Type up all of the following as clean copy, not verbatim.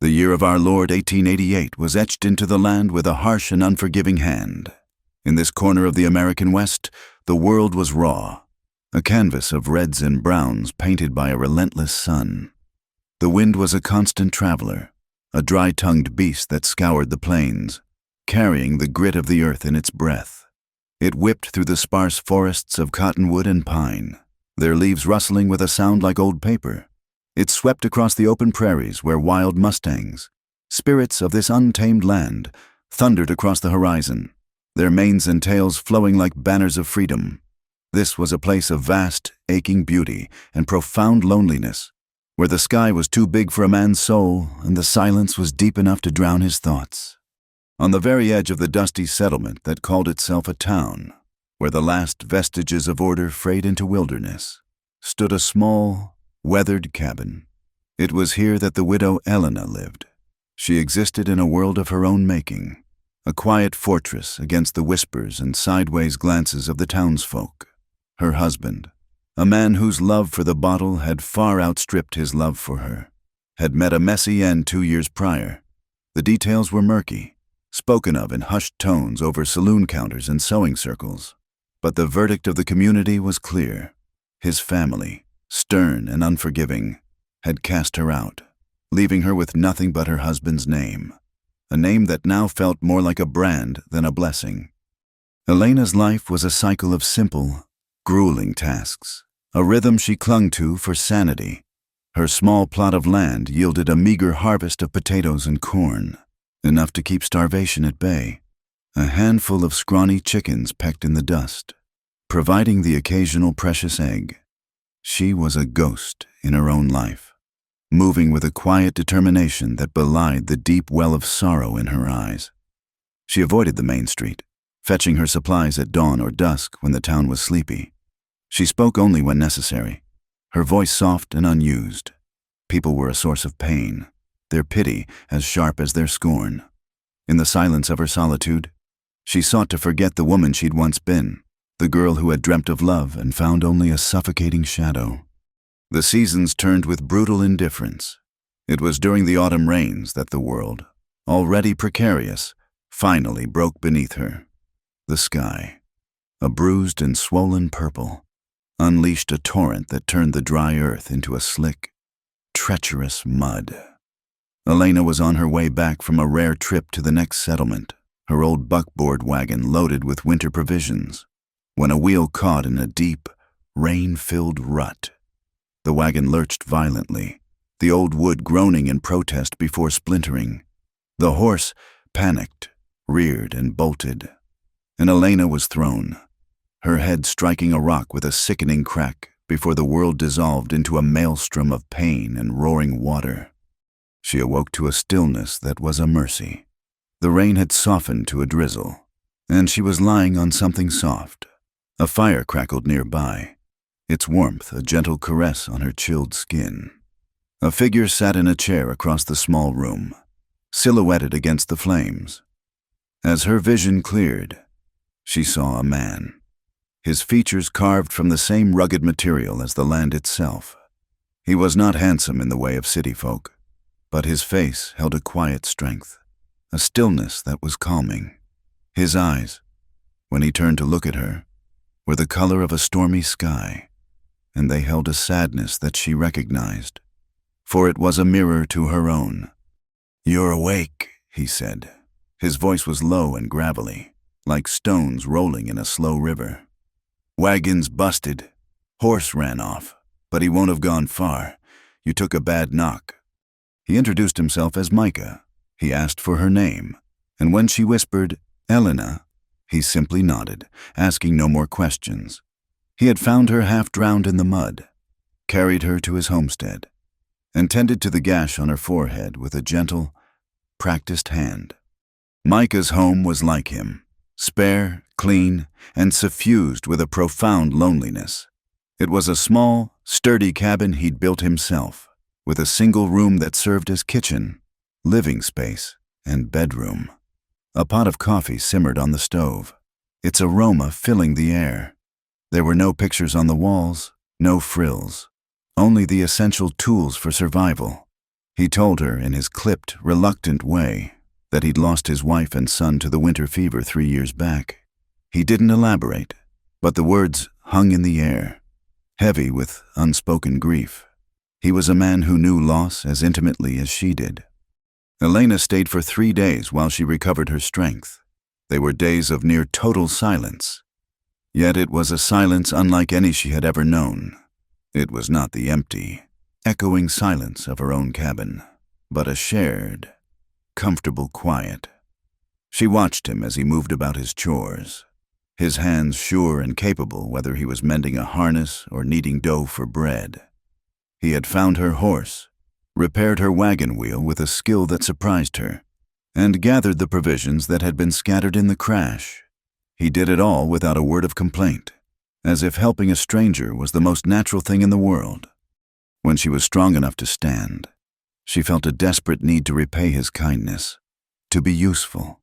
The year of our Lord 1888 was etched into the land with a harsh and unforgiving hand. In this corner of the American West, the world was raw, a canvas of reds and browns painted by a relentless sun. The wind was a constant traveler, a dry-tongued beast that scoured the plains, carrying the grit of the earth in its breath. It whipped through the sparse forests of cottonwood and pine, their leaves rustling with a sound like old paper. It swept across the open prairies where wild mustangs, spirits of this untamed land, thundered across the horizon, their manes and tails flowing like banners of freedom. This was a place of vast, aching beauty and profound loneliness, where the sky was too big for a man's soul and the silence was deep enough to drown his thoughts. On the very edge of the dusty settlement that called itself a town, where the last vestiges of order frayed into wilderness, stood a small, weathered cabin. It was here that the widow Elena lived. She existed in a world of her own making, a quiet fortress against the whispers and sideways glances of the townsfolk. Her husband, a man whose love for the bottle had far outstripped his love for her, had met a messy end 2 years prior. The details were murky, spoken of in hushed tones over saloon counters and sewing circles. But the verdict of the community was clear. His family, stern and unforgiving, had cast her out, leaving her with nothing but her husband's name, a name that now felt more like a brand than a blessing. Elena's life was a cycle of simple, grueling tasks, a rhythm she clung to for sanity. Her small plot of land yielded a meager harvest of potatoes and corn, enough to keep starvation at bay. A handful of scrawny chickens pecked in the dust, providing the occasional precious egg. She was a ghost in her own life, moving with a quiet determination that belied the deep well of sorrow in her eyes. She avoided the main street, fetching her supplies at dawn or dusk when the town was sleepy. She spoke only when necessary, her voice soft and unused. People were a source of pain, their pity as sharp as their scorn. In the silence of her solitude, she sought to forget the woman she'd once been, the girl who had dreamt of love and found only a suffocating shadow. The seasons turned with brutal indifference. It was during the autumn rains that the world, already precarious, finally broke beneath her. The sky, a bruised and swollen purple, unleashed a torrent that turned the dry earth into a slick, treacherous mud. Elena was on her way back from a rare trip to the next settlement, her old buckboard wagon loaded with winter provisions, when a wheel caught in a deep, rain-filled rut. The wagon lurched violently, the old wood groaning in protest before splintering. The horse, panicked, reared and bolted, and Elena was thrown, her head striking a rock with a sickening crack before the world dissolved into a maelstrom of pain and roaring water. She awoke to a stillness that was a mercy. The rain had softened to a drizzle, and she was lying on something soft. A fire crackled nearby, its warmth a gentle caress on her chilled skin. A figure sat in a chair across the small room, silhouetted against the flames. As her vision cleared, she saw a man, his features carved from the same rugged material as the land itself. He was not handsome in the way of city folk, but his face held a quiet strength, a stillness that was calming. His eyes, when he turned to look at her, were the color of a stormy sky, and they held a sadness that she recognized, for it was a mirror to her own. "You're awake," he said. His voice was low and gravelly, like stones rolling in a slow river. "Wagon's busted. Horse ran off, but he won't have gone far. You took a bad knock." He introduced himself as Micah. He asked for her name, and when she whispered, "Elena," he simply nodded, asking no more questions. He had found her half drowned in the mud, carried her to his homestead, and tended to the gash on her forehead with a gentle, practiced hand. Micah's home was like him, spare, clean, and suffused with a profound loneliness. It was a small, sturdy cabin he'd built himself, with a single room that served as kitchen, living space, and bedroom. A pot of coffee simmered on the stove, its aroma filling the air. There were no pictures on the walls, no frills, only the essential tools for survival: He told her in his clipped, reluctant way that he'd lost his wife and son to the winter fever 3 years back. He didn't elaborate, but the words hung in the air, heavy with unspoken grief. He was a man who knew loss as intimately as she did. Elena stayed for 3 days while she recovered her strength. They were days of near total silence. Yet it was a silence unlike any she had ever known. It was not the empty, echoing silence of her own cabin, but a shared, comfortable quiet. She watched him as he moved about his chores, his hands sure and capable whether he was mending a harness or kneading dough for bread. He had found her horse, repaired her wagon wheel with a skill that surprised her, and gathered the provisions that had been scattered in the crash. He did it all without a word of complaint, as if helping a stranger was the most natural thing in the world. When she was strong enough to stand, she felt a desperate need to repay his kindness, to be useful.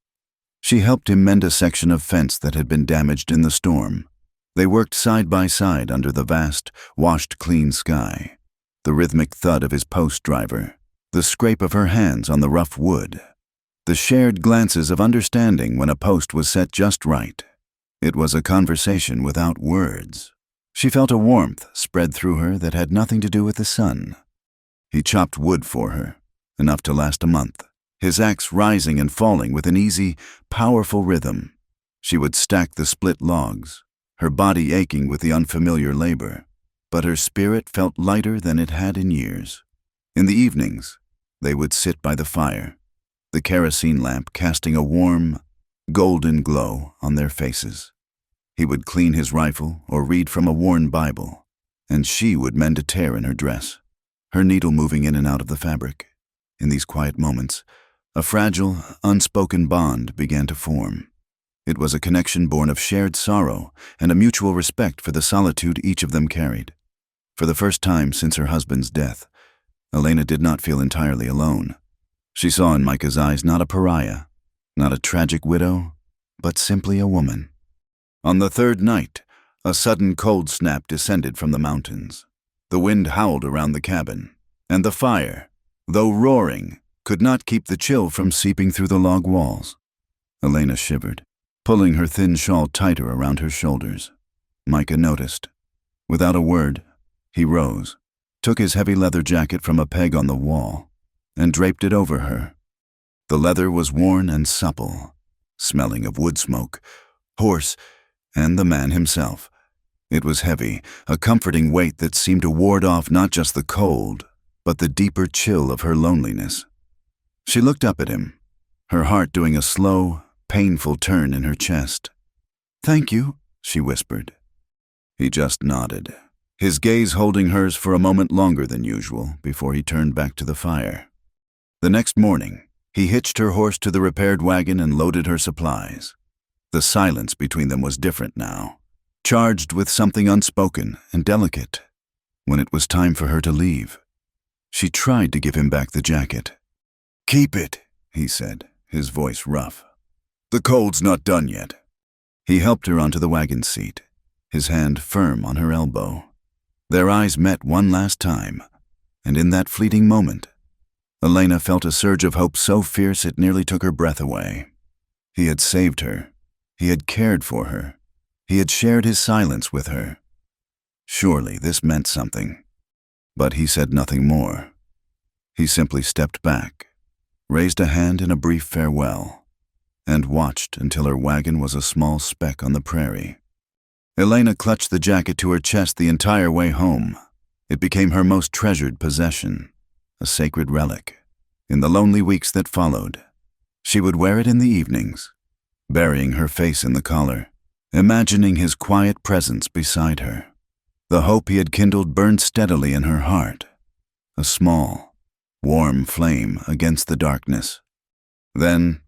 She helped him mend a section of fence that had been damaged in the storm. They worked side by side under the vast, washed-clean sky, the rhythmic thud of his post driver, the scrape of her hands on the rough wood, the shared glances of understanding when a post was set just right. It was a conversation without words. She felt a warmth spread through her that had nothing to do with the sun. He chopped wood for her, enough to last a month, his axe rising and falling with an easy, powerful rhythm. She would stack the split logs, her body aching with the unfamiliar labor, but her spirit felt lighter than it had in years. In the evenings, they would sit by the fire, the kerosene lamp casting a warm, golden glow on their faces. He would clean his rifle or read from a worn Bible, and she would mend a tear in her dress, her needle moving in and out of the fabric. In these quiet moments, a fragile, unspoken bond began to form. It was a connection born of shared sorrow and a mutual respect for the solitude each of them carried. For the first time since her husband's death, Elena did not feel entirely alone. She saw in Micah's eyes not a pariah, not a tragic widow, but simply a woman. On the third night, a sudden cold snap descended from the mountains. The wind howled around the cabin, and the fire, though roaring, could not keep the chill from seeping through the log walls. Elena shivered, pulling her thin shawl tighter around her shoulders. Micah noticed. Without a word, he rose, took his heavy leather jacket from a peg on the wall, and draped it over her. The leather was worn and supple, smelling of wood smoke, horse, and the man himself. It was heavy, a comforting weight that seemed to ward off not just the cold, but the deeper chill of her loneliness. She looked up at him, her heart doing a slow, painful turn in her chest. "Thank you," she whispered. He just nodded, his gaze holding hers for a moment longer than usual before he turned back to the fire. The next morning, he hitched her horse to the repaired wagon and loaded her supplies. The silence between them was different now, charged with something unspoken and delicate. When it was time for her to leave, she tried to give him back the jacket. "Keep it," he said, his voice rough. "The cold's not done yet." He helped her onto the wagon seat, his hand firm on her elbow. Their eyes met one last time, and in that fleeting moment, Elena felt a surge of hope so fierce it nearly took her breath away. He had saved her. He had cared for her. He had shared his silence with her. Surely this meant something. But he said nothing more. He simply stepped back, raised a hand in a brief farewell, and watched until her wagon was a small speck on the prairie. Elena clutched the jacket to her chest the entire way home. It became her most treasured possession, a sacred relic. In the lonely weeks that followed, she would wear it in the evenings, burying her face in the collar, imagining his quiet presence beside her. The hope he had kindled burned steadily in her heart, a small, warm flame against the darkness. Then,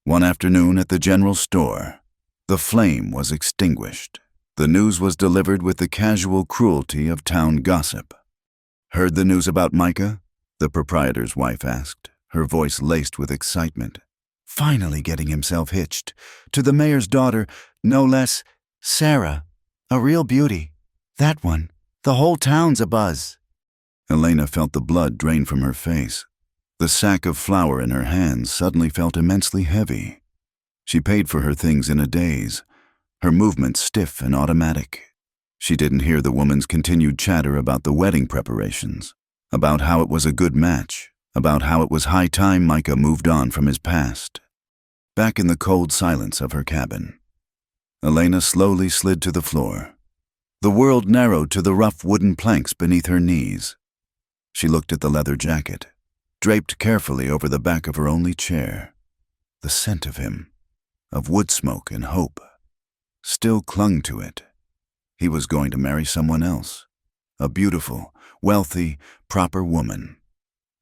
one afternoon at the general store, the flame was extinguished. The news was delivered with the casual cruelty of town gossip. "Heard the news about Micah?" the proprietor's wife asked, her voice laced with excitement. "Finally getting himself hitched. To the mayor's daughter, no less, Sarah. A real beauty. That one. The whole town's abuzz." Elena felt the blood drain from her face. The sack of flour in her hands suddenly felt immensely heavy. She paid for her things in a daze, her movements stiff and automatic. She didn't hear the woman's continued chatter about the wedding preparations, about how it was a good match, about how it was high time Micah moved on from his past. Back in the cold silence of her cabin, Elena slowly slid to the floor. The world narrowed to the rough wooden planks beneath her knees. She looked at the leather jacket, draped carefully over the back of her only chair. The scent of him, of wood smoke and hope, still clung to it. He was going to marry someone else, a beautiful, wealthy, proper woman.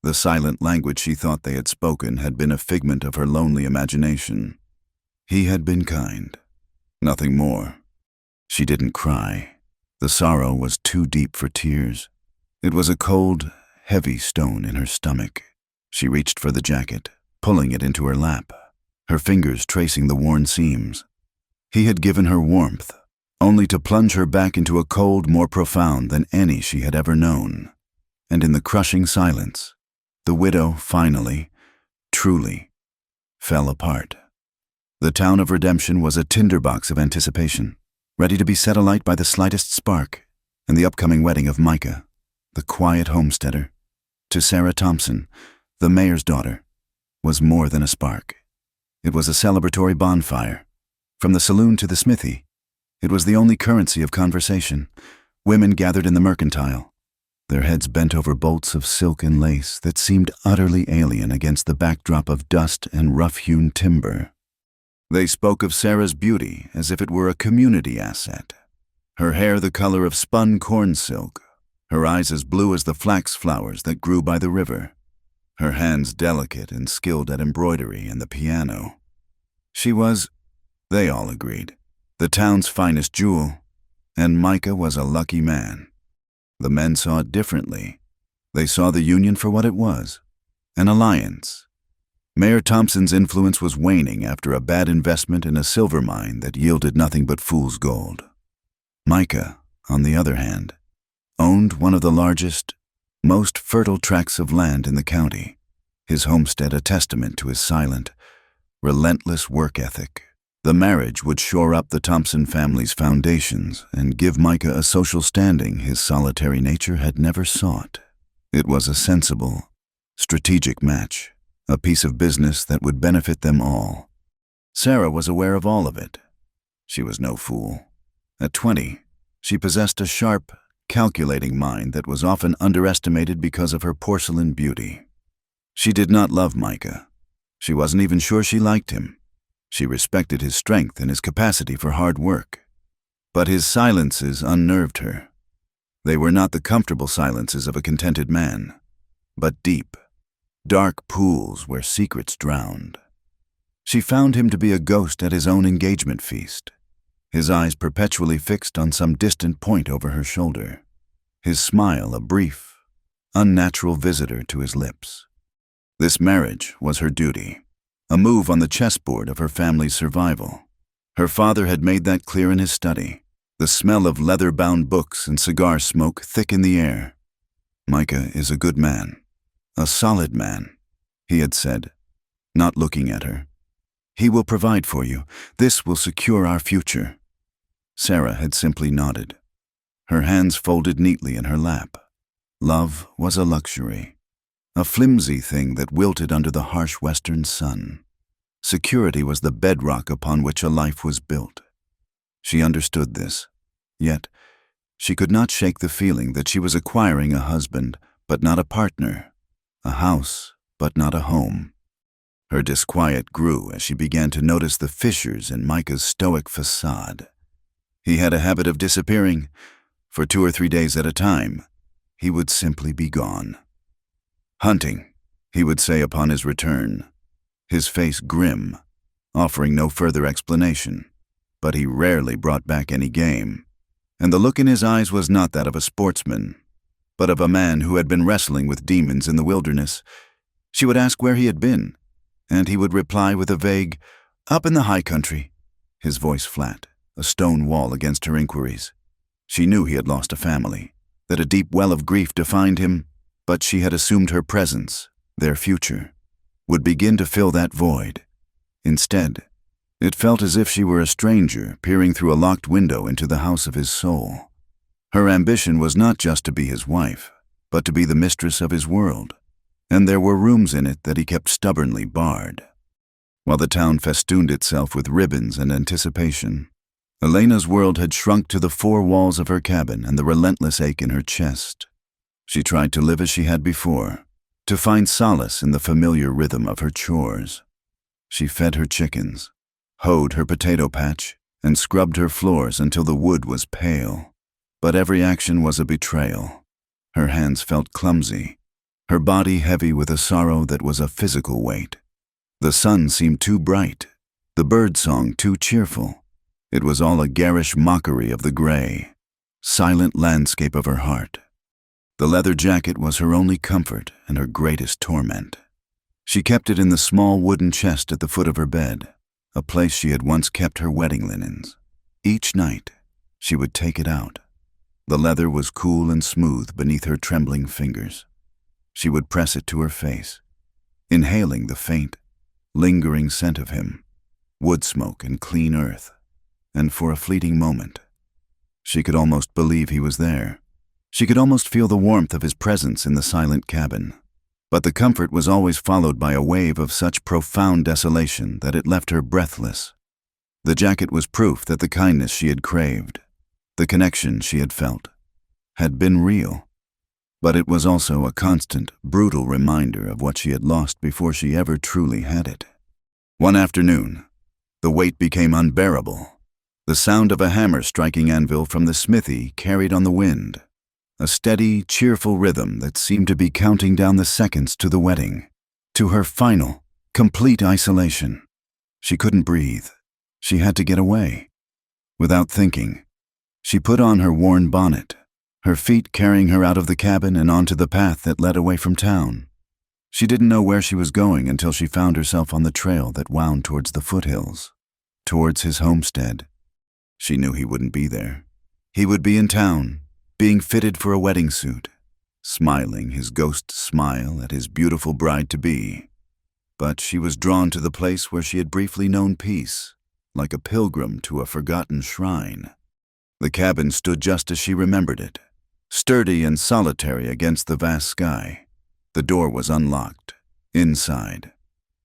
The silent language she thought they had spoken had been a figment of her lonely imagination. He had been kind, nothing more. She didn't cry. The sorrow was too deep for tears. It was a cold, heavy stone in her stomach. She reached for the jacket, pulling it into her lap, her fingers tracing the worn seams. He had given her warmth, only to plunge her back into a cold more profound than any she had ever known. And in the crushing silence, the widow finally, truly, fell apart. The town of redemption was a tinderbox of anticipation, ready to be set alight by the slightest spark, and the upcoming wedding of Micah, the quiet homesteader, to Sarah Thompson, the mayor's daughter, was more than a spark. It was a celebratory bonfire. From the saloon to the smithy, it was the only currency of conversation. Women gathered in the mercantile, their heads bent over bolts of silk and lace that seemed utterly alien against the backdrop of dust and rough-hewn timber. They spoke of Sarah's beauty as if it were a community asset. Her hair the color of spun corn silk, her eyes as blue as the flax flowers that grew by the river, her hands delicate and skilled at embroidery and the piano. She was, they all agreed, the town's finest jewel, and Micah was a lucky man. The men saw it differently. They saw the union for what it was, an alliance. Mayor Thompson's influence was waning after a bad investment in a silver mine that yielded nothing but fool's gold. Micah, on the other hand, owned one of the largest, most fertile tracts of land in the county, his homestead a testament to his silent, relentless work ethic. The marriage would shore up the Thompson family's foundations and give Micah a social standing his solitary nature had never sought. It was a sensible, strategic match, a piece of business that would benefit them all. Sarah was aware of all of it. She was no fool. At 20, she possessed a sharp, calculating mind that was often underestimated because of her porcelain beauty. She did not love Micah. She wasn't even sure she liked him. She respected his strength and his capacity for hard work. But his silences unnerved her. They were not the comfortable silences of a contented man, but deep, dark pools where secrets drowned. She found him to be a ghost at his own engagement feast, his eyes perpetually fixed on some distant point over her shoulder, his smile a brief, unnatural visitor to his lips. This marriage was her duty, a move on the chessboard of her family's survival. Her father had made that clear in his study, the smell of leather-bound books and cigar smoke thick in the air. Micah is a good man, a solid man, he had said, not looking at her. He will provide for you. This will secure our future. Sarah had simply nodded, her hands folded neatly in her lap. Love was a luxury, a flimsy thing that wilted under the harsh western sun. Security was the bedrock upon which a life was built. She understood this, yet she could not shake the feeling that she was acquiring a husband, but not a partner, a house, but not a home. Her disquiet grew as she began to notice the fissures in Micah's stoic facade. He had a habit of disappearing. For 2 or 3 days at a time, he would simply be gone. Hunting, he would say upon his return, his face grim, offering no further explanation, but he rarely brought back any game, and the look in his eyes was not that of a sportsman, but of a man who had been wrestling with demons in the wilderness. She would ask where he had been, and he would reply with a vague, "Up in the high country," his voice flat, a stone wall against her inquiries. She knew he had lost a family, that a deep well of grief defined him, but she had assumed her presence, their future, would begin to fill that void. Instead, it felt as if she were a stranger peering through a locked window into the house of his soul. Her ambition was not just to be his wife, but to be the mistress of his world, and there were rooms in it that he kept stubbornly barred. While the town festooned itself with ribbons and anticipation, Elena's world had shrunk to the four walls of her cabin and the relentless ache in her chest. She tried to live as she had before, to find solace in the familiar rhythm of her chores. She fed her chickens, hoed her potato patch, and scrubbed her floors until the wood was pale. But every action was a betrayal. Her hands felt clumsy, her body heavy with a sorrow that was a physical weight. The sun seemed too bright, the bird song too cheerful. It was all a garish mockery of the gray, silent landscape of her heart. The leather jacket was her only comfort and her greatest torment. She kept it in the small wooden chest at the foot of her bed, a place she had once kept her wedding linens. Each night, she would take it out. The leather was cool and smooth beneath her trembling fingers. She would press it to her face, inhaling the faint, lingering scent of him, wood smoke and clean earth. And for a fleeting moment, she could almost believe he was there. She could almost feel the warmth of his presence in the silent cabin. But the comfort was always followed by a wave of such profound desolation that it left her breathless. The jacket was proof that the kindness she had craved, the connection she had felt, had been real. But it was also a constant, brutal reminder of what she had lost before she ever truly had it. One afternoon, the weight became unbearable. The sound of a hammer striking anvil from the smithy carried on the wind, a steady, cheerful rhythm that seemed to be counting down the seconds to the wedding, to her final, complete isolation. She couldn't breathe. She had to get away. Without thinking, she put on her worn bonnet, her feet carrying her out of the cabin and onto the path that led away from town. She didn't know where she was going until she found herself on the trail that wound towards the foothills, towards his homestead. She knew he wouldn't be there. He would be in town, being fitted for a wedding suit, smiling his ghost smile at his beautiful bride-to-be. But she was drawn to the place where she had briefly known peace, like a pilgrim to a forgotten shrine. The cabin stood just as she remembered it, sturdy and solitary against the vast sky. The door was unlocked. Inside,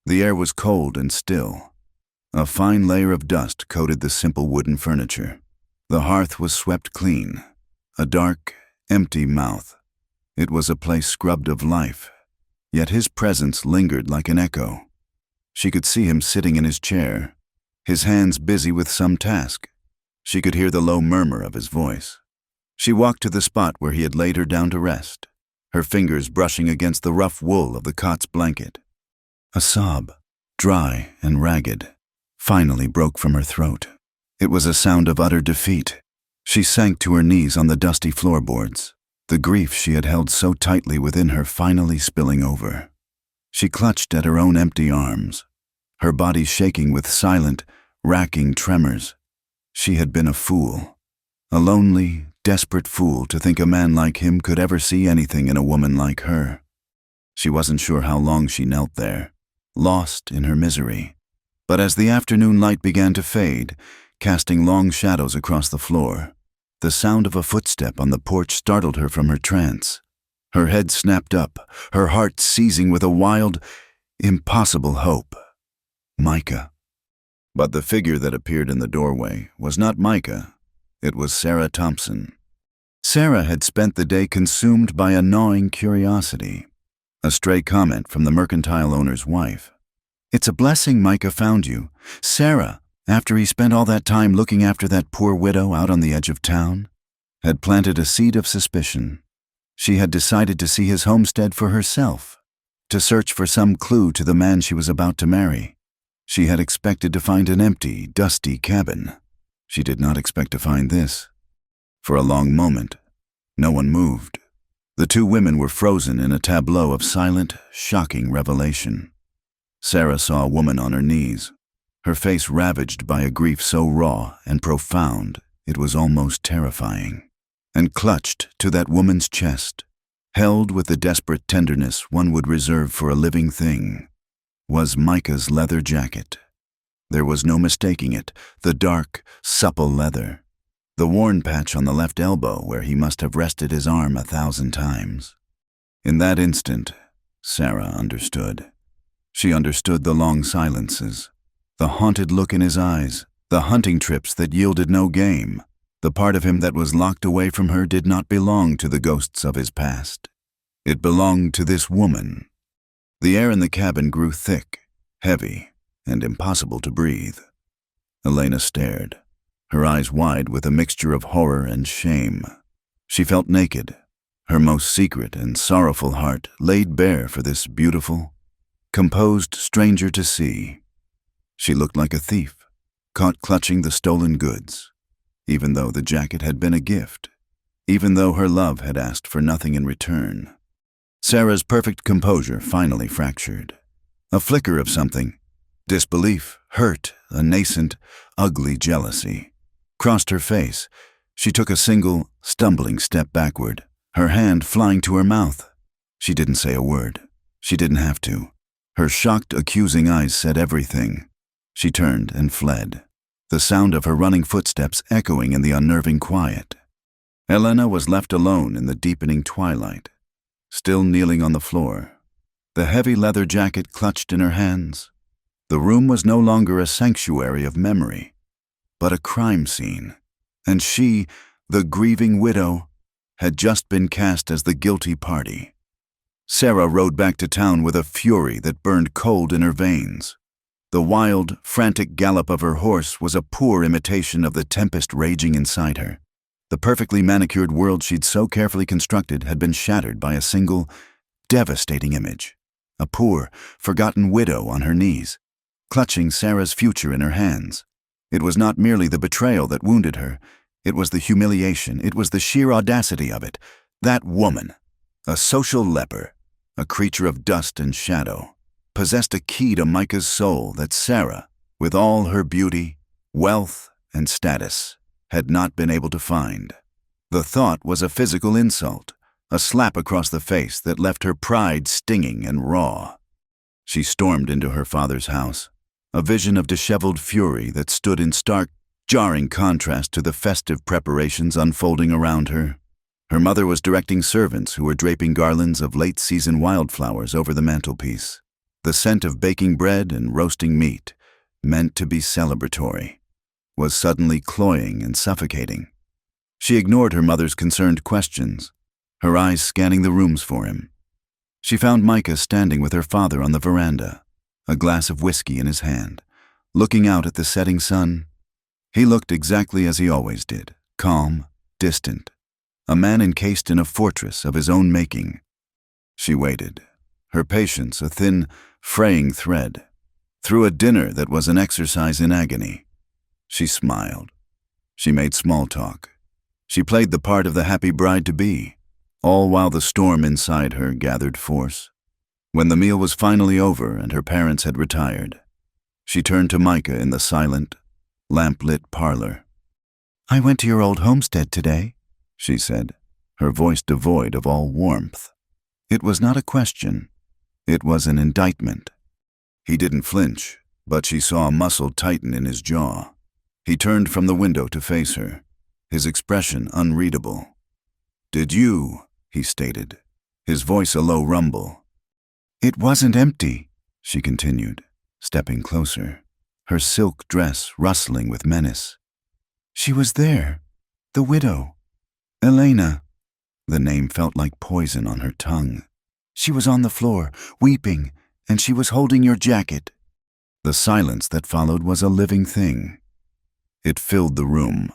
the air was cold and still. A fine layer of dust coated the simple wooden furniture. The hearth was swept clean, a dark, empty mouth. It was a place scrubbed of life, yet his presence lingered like an echo. She could see him sitting in his chair, his hands busy with some task. She could hear the low murmur of his voice. She walked to the spot where he had laid her down to rest, her fingers brushing against the rough wool of the cot's blanket. A sob, dry and ragged, finally broke from her throat. It was a sound of utter defeat. She sank to her knees on the dusty floorboards, the grief she had held so tightly within her finally spilling over. She clutched at her own empty arms, her body shaking with silent, racking tremors. She had been a fool, a lonely, desperate fool to think a man like him could ever see anything in a woman like her. She wasn't sure how long she knelt there, lost in her misery. But as the afternoon light began to fade, casting long shadows across the floor, the sound of a footstep on the porch startled her from her trance. Her head snapped up, her heart seizing with a wild, impossible hope. Micah. But the figure that appeared in the doorway was not Micah. It was Sarah Thompson. Sarah had spent the day consumed by a gnawing curiosity, a stray comment from the mercantile owner's wife. "It's a blessing Micah found you. Sarah, after he spent all that time looking after that poor widow out on the edge of town, had planted a seed of suspicion. She had decided to see his homestead for herself, to search for some clue to the man she was about to marry. She had expected to find an empty, dusty cabin. She did not expect to find this. For a long moment, no one moved. The two women were frozen in a tableau of silent, shocking revelation. Sarah saw a woman on her knees, her face ravaged by a grief so raw and profound it was almost terrifying, and clutched to that woman's chest, held with the desperate tenderness one would reserve for a living thing, was Micah's leather jacket. There was no mistaking it, the dark, supple leather, the worn patch on the left elbow where he must have rested his arm 1,000 times. In that instant, Sarah understood. She understood the long silences, the haunted look in his eyes, the hunting trips that yielded no game. The part of him that was locked away from her did not belong to the ghosts of his past. It belonged to this woman. The air in the cabin grew thick, heavy, and impossible to breathe. Elena stared, her eyes wide with a mixture of horror and shame. She felt naked, her most secret and sorrowful heart laid bare for this beautiful, composed stranger to see. She looked like a thief, caught clutching the stolen goods, even though the jacket had been a gift, even though her love had asked for nothing in return. Sarah's perfect composure finally fractured. A flicker of something, disbelief, hurt, a nascent, ugly jealousy, crossed her face. She took a single, stumbling step backward, her hand flying to her mouth. She didn't say a word. She didn't have to. Her shocked, accusing eyes said everything. She turned and fled, the sound of her running footsteps echoing in the unnerving quiet. Elena was left alone in the deepening twilight, still kneeling on the floor, the heavy leather jacket clutched in her hands. The room was no longer a sanctuary of memory, but a crime scene, and she, the grieving widow, had just been cast as the guilty party. Sarah rode back to town with a fury that burned cold in her veins. The wild, frantic gallop of her horse was a poor imitation of the tempest raging inside her. The perfectly manicured world she'd so carefully constructed had been shattered by a single, devastating image. A poor, forgotten widow on her knees, clutching Sarah's future in her hands. It was not merely the betrayal that wounded her. It was the humiliation. It was the sheer audacity of it. That woman, a social leper, a creature of dust and shadow, possessed a key to Micah's soul that Sarah, with all her beauty, wealth, and status, had not been able to find. The thought was a physical insult, a slap across the face that left her pride stinging and raw. She stormed into her father's house, a vision of disheveled fury that stood in stark, jarring contrast to the festive preparations unfolding around her. Her mother was directing servants who were draping garlands of late-season wildflowers over the mantelpiece. The scent of baking bread and roasting meat, meant to be celebratory, was suddenly cloying and suffocating. She ignored her mother's concerned questions, her eyes scanning the rooms for him. She found Micah standing with her father on the veranda, a glass of whiskey in his hand, looking out at the setting sun. He looked exactly as he always did, calm, distant, a man encased in a fortress of his own making. She waited, her patience a thin, fraying thread, through a dinner that was an exercise in agony. She smiled. She made small talk. She played the part of the happy bride-to-be, all while the storm inside her gathered force. When the meal was finally over and her parents had retired, she turned to Micah in the silent, lamp-lit parlor. "I went to your old homestead today," she said, her voice devoid of all warmth. It was not a question. It was an indictment. He didn't flinch, but she saw a muscle tighten in his jaw. He turned from the window to face her, his expression unreadable. "Did you?" he stated, his voice a low rumble. "It wasn't empty," she continued, stepping closer, her silk dress rustling with menace. "She was there, the widow. Elena." The name felt like poison on her tongue. "She was on the floor, weeping, and she was holding your jacket." The silence that followed was a living thing. It filled the room,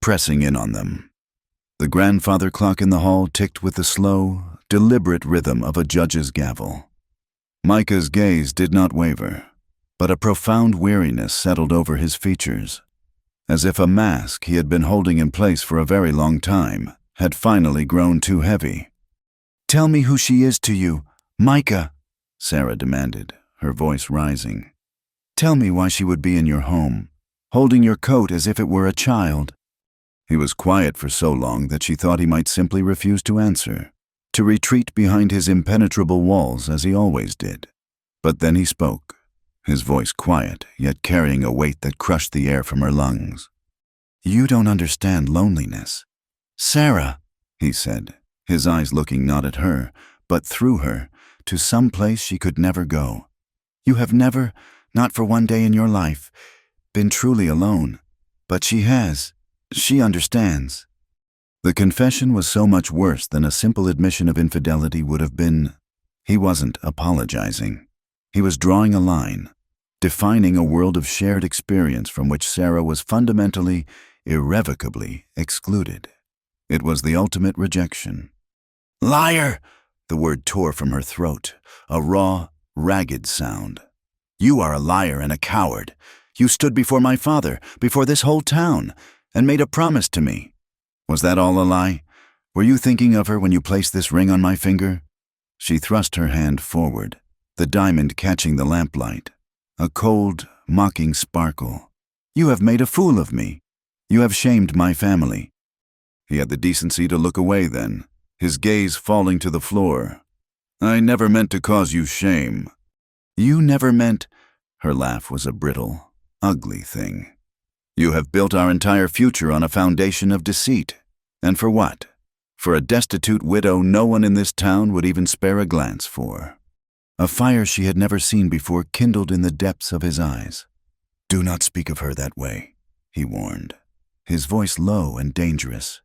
pressing in on them. The grandfather clock in the hall ticked with the slow, deliberate rhythm of a judge's gavel. Micah's gaze did not waver, but a profound weariness settled over his features, as if a mask he had been holding in place for a very long time had finally grown too heavy. "Tell me who she is to you, Micah," Sarah demanded, her voice rising. "Tell me why she would be in your home, holding your coat as if it were a child." He was quiet for so long that she thought he might simply refuse to answer. to retreat behind his impenetrable walls as he always did. But then he spoke, his voice quiet, yet carrying a weight that crushed the air from her lungs. "You don't understand loneliness. Sarah," he said, his eyes looking not at her, but through her, to some place she could never go. "You have never, not for one day in your life, been truly alone. But she has. She understands." The confession was so much worse than a simple admission of infidelity would have been. He wasn't apologizing. He was drawing a line, defining a world of shared experience from which Sarah was fundamentally, irrevocably excluded. It was the ultimate rejection. "Liar!" The word tore from her throat, a raw, ragged sound. "You are a liar and a coward. You stood before my father, before this whole town, and made a promise to me. Was that all a lie? Were you thinking of her when you placed this ring on my finger?" She thrust her hand forward, the diamond catching the lamplight. A cold, mocking sparkle. "You have made a fool of me. You have shamed my family." He had the decency to look away then, his gaze falling to the floor. "I never meant to cause you shame." "You never meant—" Her laugh was a brittle, ugly thing. "You have built our entire future on a foundation of deceit. And for what? For a destitute widow no one in this town would even spare a glance for." A fire she had never seen before kindled in the depths of his eyes. "Do not speak of her that way," he warned, his voice low and dangerous.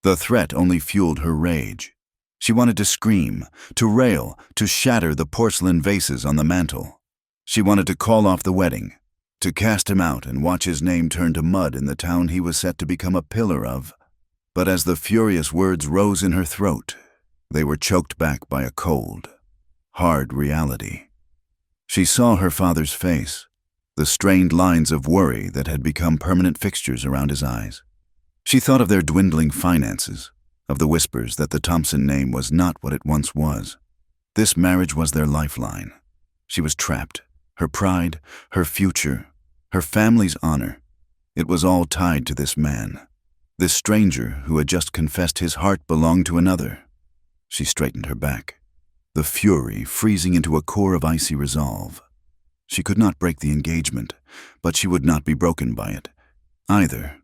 The threat only fueled her rage. She wanted to scream, to rail, to shatter the porcelain vases on the mantel. She wanted to call off the wedding, to cast him out and watch his name turn to mud in the town he was set to become a pillar of. But as the furious words rose in her throat, they were choked back by a cold, hard reality. She saw her father's face, the strained lines of worry that had become permanent fixtures around his eyes. She thought of their dwindling finances, of the whispers that the Thompson name was not what it once was. This marriage was their lifeline. She was trapped. Her pride, her future, her family's honor. It was all tied to this man, this stranger who had just confessed his heart belonged to another. She straightened her back, the fury freezing into a core of icy resolve. She could not break the engagement, but she would not be broken by it, either.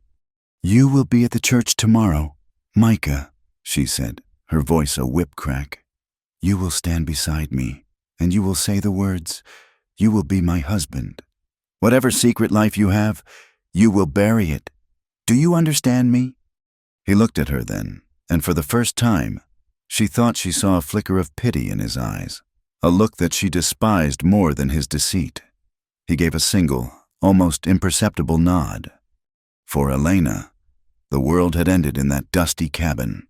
"You will be at the church tomorrow, Micah," she said, her voice a whip crack. "You will stand beside me, and you will say the words, 'You will be my husband.' Whatever secret life you have, you will bury it. Do you understand me?" He looked at her then, and for the first time, she thought she saw a flicker of pity in his eyes, a look that she despised more than his deceit. He gave a single, almost imperceptible nod. For Elena, the world had ended in that dusty cabin.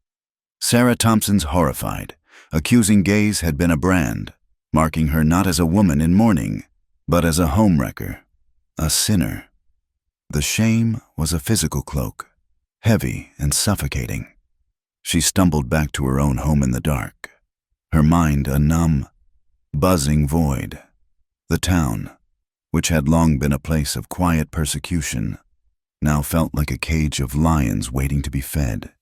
Sarah Thompson's horrified, accusing gaze had been a brand, marking her not as a woman in mourning, but as a homewrecker, a sinner. The shame was a physical cloak, heavy and suffocating. She stumbled back to her own home in the dark, her mind a numb, buzzing void. The town, which had long been a place of quiet persecution, now felt like a cage of lions waiting to be fed.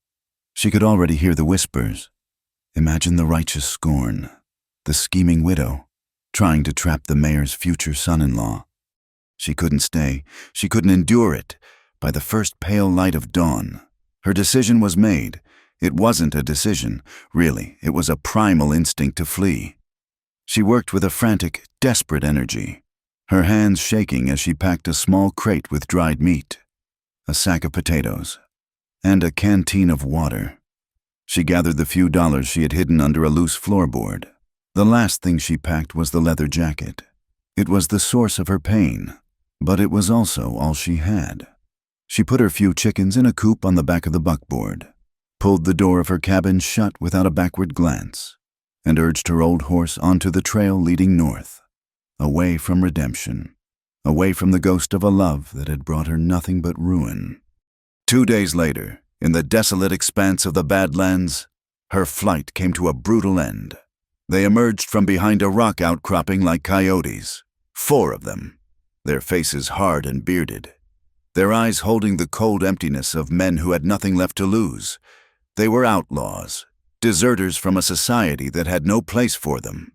She could already hear the whispers. Imagine the righteous scorn, the scheming widow, trying to trap the mayor's future son-in-law. She couldn't stay. She couldn't endure it. By the first pale light of dawn, her decision was made. It wasn't a decision, really. It was a primal instinct to flee. She worked with a frantic, desperate energy, her hands shaking as she packed a small crate with dried meat, a sack of potatoes, and a canteen of water. She gathered the few dollars she had hidden under a loose floorboard. The last thing she packed was the leather jacket. It was the source of her pain, but it was also all she had. She put her few chickens in a coop on the back of the buckboard, pulled the door of her cabin shut without a backward glance, and urged her old horse onto the trail leading north, away from redemption, away from the ghost of a love that had brought her nothing but ruin. 2 days later, in the desolate expanse of the Badlands, her flight came to a brutal end. They emerged from behind a rock outcropping like coyotes, 4 of them, their faces hard and bearded, their eyes holding the cold emptiness of men who had nothing left to lose. They were outlaws, deserters from a society that had no place for them.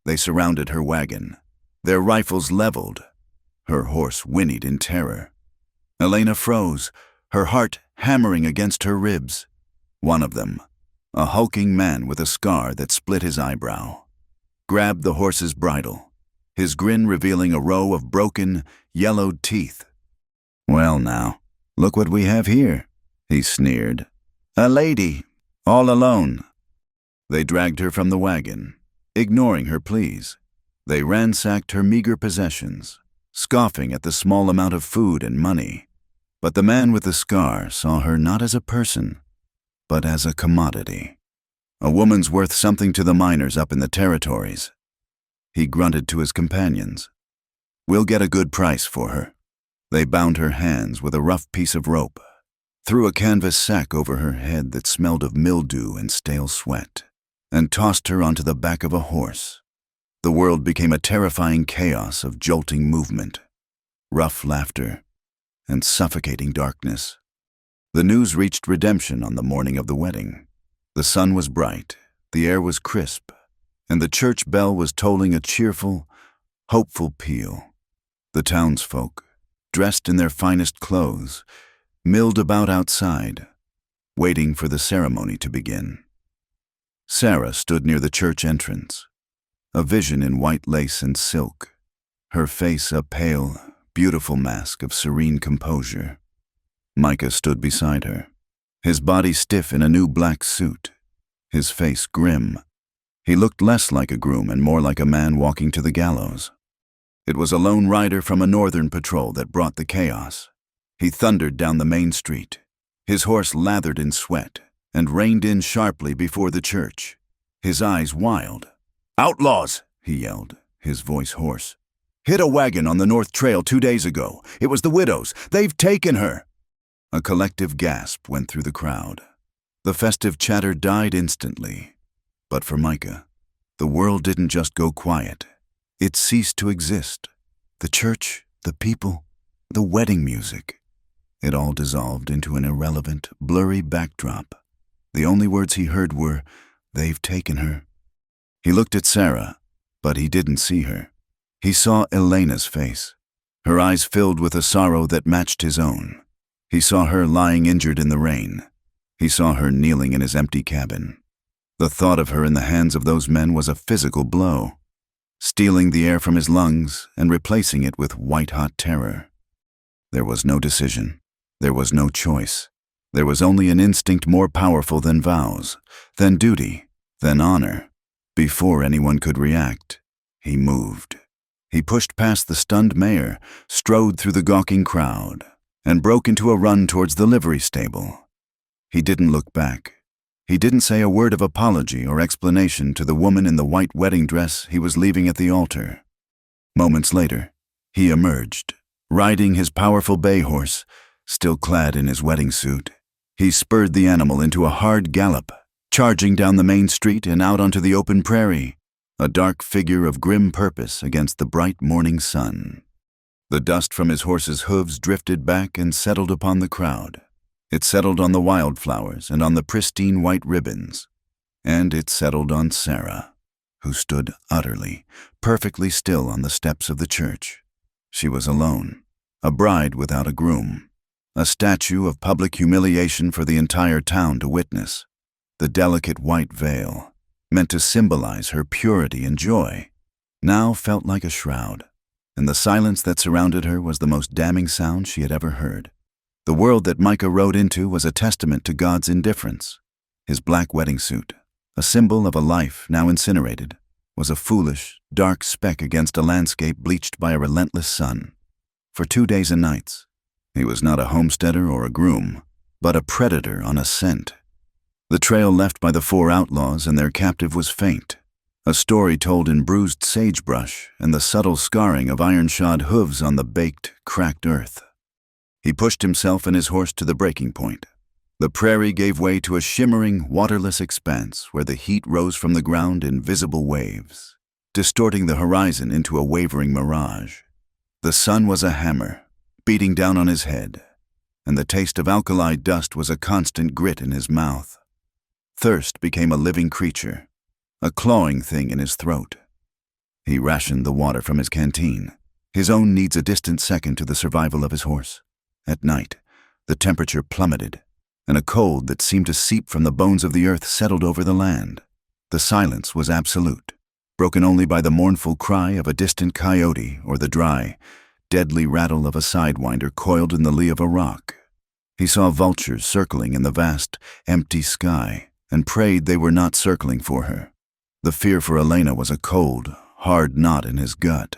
They surrounded her wagon, their rifles leveled. Her horse whinnied in terror. Elena froze, her heart hammering against her ribs. One of them, a hulking man with a scar that split his eyebrow, grabbed the horse's bridle, his grin revealing a row of broken, yellowed teeth. "Well now, look what we have here," he sneered. "A lady, all alone." They dragged her from the wagon, ignoring her pleas. They ransacked her meager possessions, scoffing at the small amount of food and money. But the man with the scar saw her not as a person, but as a commodity. A woman's worth something to the miners up in the territories. He grunted to his companions. "We'll get a good price for her." They bound her hands with a rough piece of rope, threw a canvas sack over her head that smelled of mildew and stale sweat, and tossed her onto the back of a horse. The world became a terrifying chaos of jolting movement, rough laughter, and suffocating darkness. The news reached Redemption on the morning of the wedding. The sun was bright, the air was crisp, and the church bell was tolling a cheerful, hopeful peal. The townsfolk, dressed in their finest clothes, milled about outside, waiting for the ceremony to begin. Sarah stood near the church entrance, a vision in white lace and silk, her face a pale, beautiful mask of serene composure. Micah stood beside her, his body stiff in a new black suit, his face grim. He looked less like a groom and more like a man walking to the gallows. It was a lone rider from a northern patrol that brought the chaos. He thundered down the main street, his horse lathered in sweat, and reined in sharply before the church, his eyes wild. "Outlaws!" he yelled, his voice hoarse. "Hit a wagon on the North Trail 2 days ago. It was the widow's. They've taken her." A collective gasp went through the crowd. The festive chatter died instantly. But for Micah, the world didn't just go quiet. It ceased to exist. The church, the people, the wedding music. It all dissolved into an irrelevant, blurry backdrop. The only words he heard were, "They've taken her." He looked at Sarah, but he didn't see her. He saw Elena's face. Her eyes filled with a sorrow that matched his own. He saw her lying injured in the rain. He saw her kneeling in his empty cabin. The thought of her in the hands of those men was a physical blow, stealing the air from his lungs and replacing it with white-hot terror. There was no decision. There was no choice. There was only an instinct more powerful than vows, than duty, than honor. Before anyone could react, he moved. He pushed past the stunned mayor, strode through the gawking crowd, and broke into a run towards the livery stable. He didn't look back. He didn't say a word of apology or explanation to the woman in the white wedding dress he was leaving at the altar. Moments later, he emerged, riding his powerful bay horse, still clad in his wedding suit. He spurred the animal into a hard gallop, charging down the main street and out onto the open prairie, a dark figure of grim purpose against the bright morning sun. The dust from his horse's hooves drifted back and settled upon the crowd. It settled on the wildflowers and on the pristine white ribbons. And it settled on Sarah, who stood utterly, perfectly still on the steps of the church. She was alone, a bride without a groom, a statue of public humiliation for the entire town to witness. The delicate white veil, meant to symbolize her purity and joy, now felt like a shroud, and the silence that surrounded her was the most damning sound she had ever heard. The world that Micah rode into was a testament to God's indifference. His black wedding suit, a symbol of a life now incinerated, was a foolish, dark speck against a landscape bleached by a relentless sun. For 2 days and nights, he was not a homesteader or a groom, but a predator on a scent. The trail left by the 4 outlaws and their captive was faint, a story told in bruised sagebrush and the subtle scarring of iron-shod hooves on the baked, cracked earth. He pushed himself and his horse to the breaking point. The prairie gave way to a shimmering, waterless expanse where the heat rose from the ground in visible waves, distorting the horizon into a wavering mirage. The sun was a hammer, beating down on his head, and the taste of alkali dust was a constant grit in his mouth. Thirst became a living creature, a clawing thing in his throat. He rationed the water from his canteen, his own needs a distant second to the survival of his horse. At night, the temperature plummeted, and a cold that seemed to seep from the bones of the earth settled over the land. The silence was absolute, broken only by the mournful cry of a distant coyote or the dry, deadly rattle of a sidewinder coiled in the lee of a rock. He saw vultures circling in the vast, empty sky and prayed they were not circling for her. The fear for Elena was a cold, hard knot in his gut,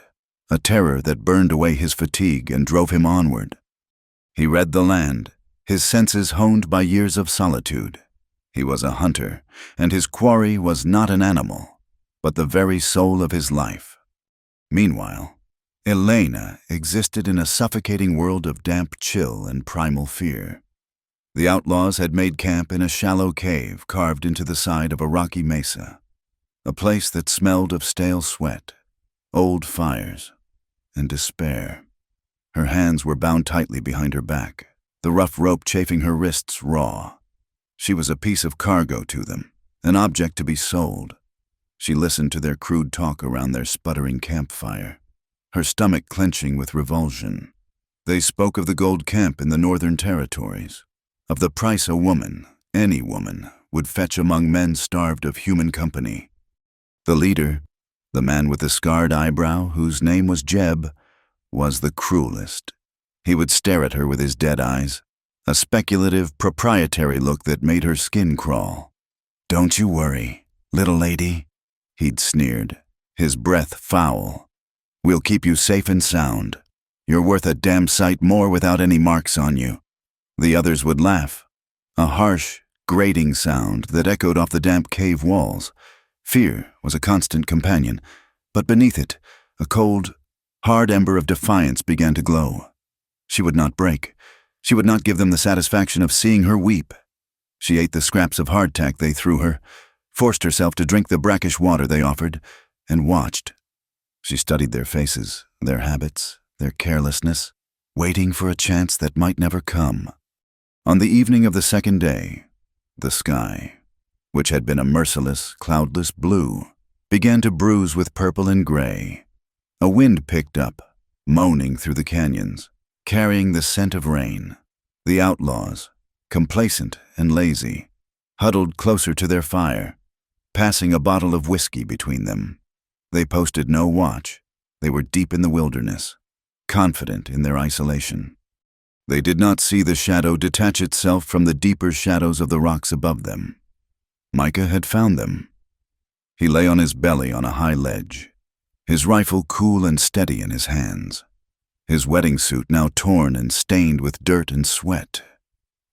a terror that burned away his fatigue and drove him onward. He read the land, his senses honed by years of solitude. He was a hunter, and his quarry was not an animal, but the very soul of his life. Meanwhile, Elena existed in a suffocating world of damp chill and primal fear. The outlaws had made camp in a shallow cave carved into the side of a rocky mesa, a place that smelled of stale sweat, old fires, and despair. Her hands were bound tightly behind her back, the rough rope chafing her wrists raw. She was a piece of cargo to them, an object to be sold. She listened to their crude talk around their sputtering campfire, her stomach clenching with revulsion. They spoke of the gold camp in the northern territories, of the price a woman, any woman, would fetch among men starved of human company. The leader, the man with the scarred eyebrow, whose name was Jeb, was the cruelest. He would stare at her with his dead eyes, a speculative, proprietary look that made her skin crawl. "Don't you worry, little lady," he'd sneered, his breath foul. "We'll keep you safe and sound. You're worth a damn sight more without any marks on you." The others would laugh, a harsh, grating sound that echoed off the damp cave walls. Fear was a constant companion, but beneath it, a cold, hard ember of defiance began to glow. She would not break. She would not give them the satisfaction of seeing her weep. She ate the scraps of hardtack they threw her, forced herself to drink the brackish water they offered, and watched. She studied their faces, their habits, their carelessness, waiting for a chance that might never come. On the evening of the second day, the sky, which had been a merciless, cloudless blue, began to bruise with purple and gray. A wind picked up, moaning through the canyons, carrying the scent of rain. The outlaws, complacent and lazy, huddled closer to their fire, passing a bottle of whiskey between them. They posted no watch. They were deep in the wilderness, confident in their isolation. They did not see the shadow detach itself from the deeper shadows of the rocks above them. Micah had found them. He lay on his belly on a high ledge, his rifle cool and steady in his hands, his wedding suit now torn and stained with dirt and sweat.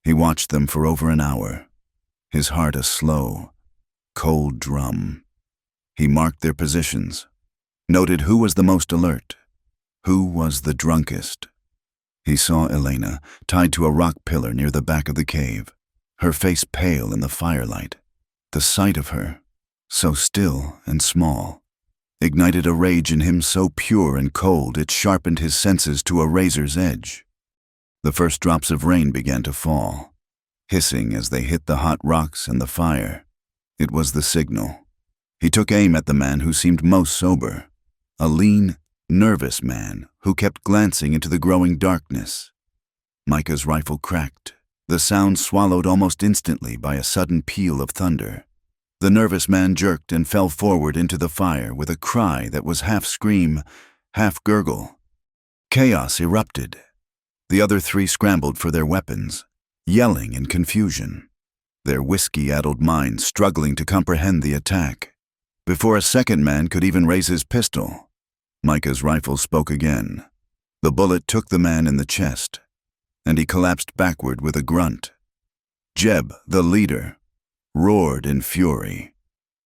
He watched them for over an hour, his heart a slow, cold drum. He marked their positions, noted who was the most alert, who was the drunkest. He saw Elena tied to a rock pillar near the back of the cave, her face pale in the firelight. The sight of her, so still and small, ignited a rage in him so pure and cold it sharpened his senses to a razor's edge. The first drops of rain began to fall, hissing as they hit the hot rocks and the fire. It was the signal. He took aim at the man who seemed most sober, a lean, nervous man who kept glancing into the growing darkness. Micah's rifle cracked, the sound swallowed almost instantly by a sudden peal of thunder. The nervous man jerked and fell forward into the fire with a cry that was half scream, half gurgle. Chaos erupted. The other three scrambled for their weapons, yelling in confusion, their whiskey-addled minds struggling to comprehend the attack. Before a second man could even raise his pistol, Micah's rifle spoke again. The bullet took the man in the chest, and he collapsed backward with a grunt. Jeb, the leader, roared in fury,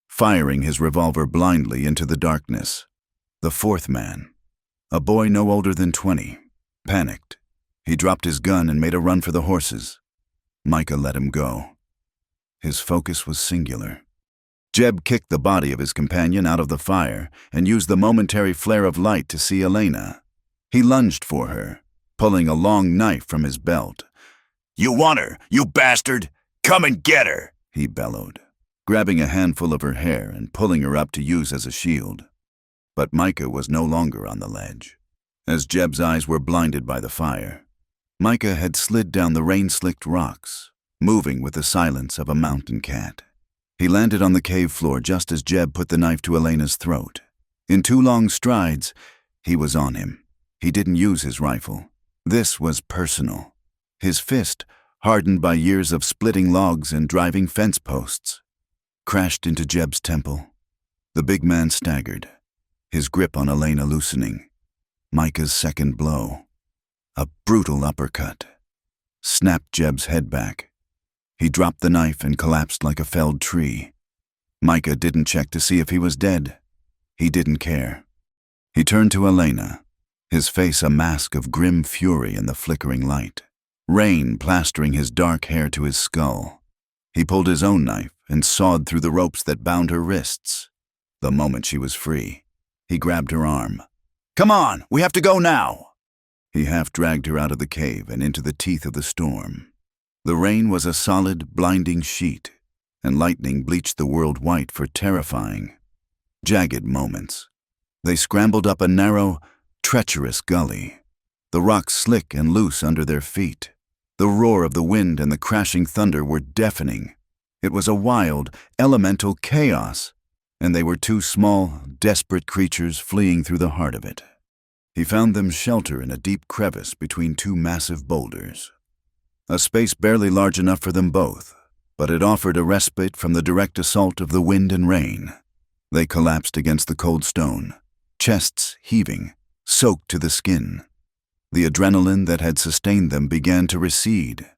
firing his revolver blindly into the darkness. The fourth man, a boy no older than 20, panicked. He dropped his gun and made a run for the horses. Micah let him go. His focus was singular. Jeb kicked the body of his companion out of the fire and used the momentary flare of light to see Elena. He lunged for her, pulling a long knife from his belt. "You want her, you bastard! Come and get her!" he bellowed. grabbing a handful of her hair and pulling her up to use as a shield. But Micah was no longer on the ledge. As Jeb's eyes were blinded by the fire, Micah had slid down the rain-slicked rocks, moving with the silence of a mountain cat. He landed on the cave floor just as Jeb put the knife to Elena's throat. In 2 long strides, he was on him. He didn't use his rifle. This was personal. His fist, hardened by years of splitting logs and driving fence posts, crashed into Jeb's temple. The big man staggered, his grip on Elena loosening. Micah's second blow, a brutal uppercut, snapped Jeb's head back. He dropped the knife and collapsed like a felled tree. Micah didn't check to see if he was dead. He didn't care. He turned to Elena, his face a mask of grim fury in the flickering light, rain plastering his dark hair to his skull. He pulled his own knife and sawed through the ropes that bound her wrists. The moment she was free, he grabbed her arm. "Come on, we have to go now!" He half-dragged her out of the cave and into the teeth of the storm. The rain was a solid, blinding sheet, and lightning bleached the world white for terrifying, jagged moments. They scrambled up a narrow, treacherous gully, the rocks slick and loose under their feet. The roar of the wind and the crashing thunder were deafening. It was a wild, elemental chaos, and they were 2 small, desperate creatures fleeing through the heart of it. He found them shelter in a deep crevice between 2 massive boulders. A space barely large enough for them both, but it offered a respite from the direct assault of the wind and rain. They collapsed against the cold stone, chests heaving, soaked to the skin. The adrenaline that had sustained them began to recede,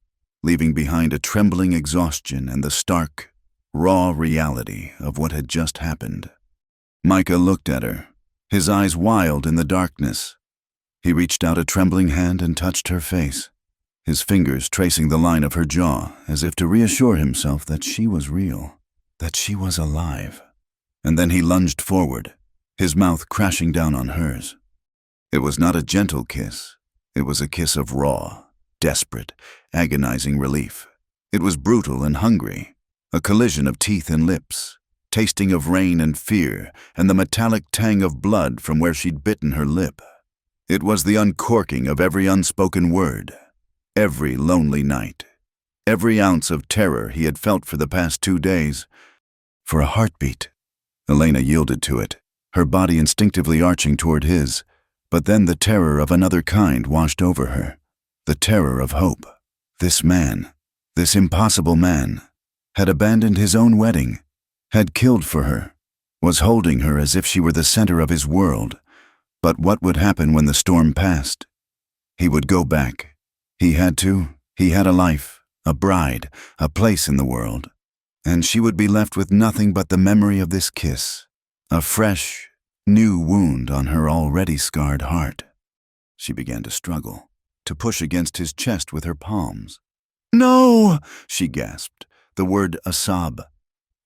leaving behind a trembling exhaustion and the stark, raw reality of what had just happened. Micah looked at her, his eyes wild in the darkness. He reached out a trembling hand and touched her face, his fingers tracing the line of her jaw as if to reassure himself that she was real, that she was alive. And then he lunged forward, his mouth crashing down on hers. It was not a gentle kiss. It was a kiss of raw, desperate, agonizing relief. It was brutal and hungry, a collision of teeth and lips, tasting of rain and fear, and the metallic tang of blood from where she'd bitten her lip. It was the uncorking of every unspoken word, every lonely night, every ounce of terror he had felt for the past 2 days. For a heartbeat, Elena yielded to it, her body instinctively arching toward his. But then the terror of another kind washed over her, the terror of hope. This man, this impossible man, had abandoned his own wedding, had killed for her, was holding her as if she were the center of his world. But what would happen when the storm passed? He would go back. He had to. He had a life, a bride, a place in the world. And she would be left with nothing but the memory of this kiss, a fresh, new wound on her already scarred heart. She began to struggle, to push against his chest with her palms. "No!" she gasped, the word a sob.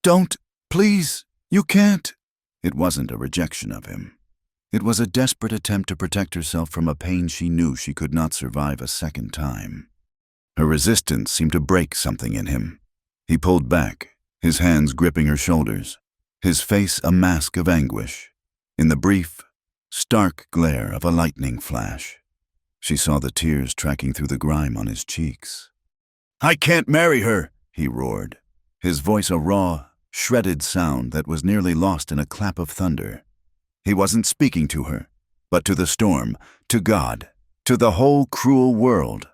"Don't, please, you can't." It wasn't a rejection of him. It was a desperate attempt to protect herself from a pain she knew she could not survive a second time. Her resistance seemed to break something in him. He pulled back, his hands gripping her shoulders, his face a mask of anguish. In the brief, stark glare of a lightning flash, she saw the tears tracking through the grime on his cheeks. "I can't marry her," he roared, his voice a raw, shredded sound that was nearly lost in a clap of thunder. He wasn't speaking to her, but to the storm, to God, to the whole cruel world.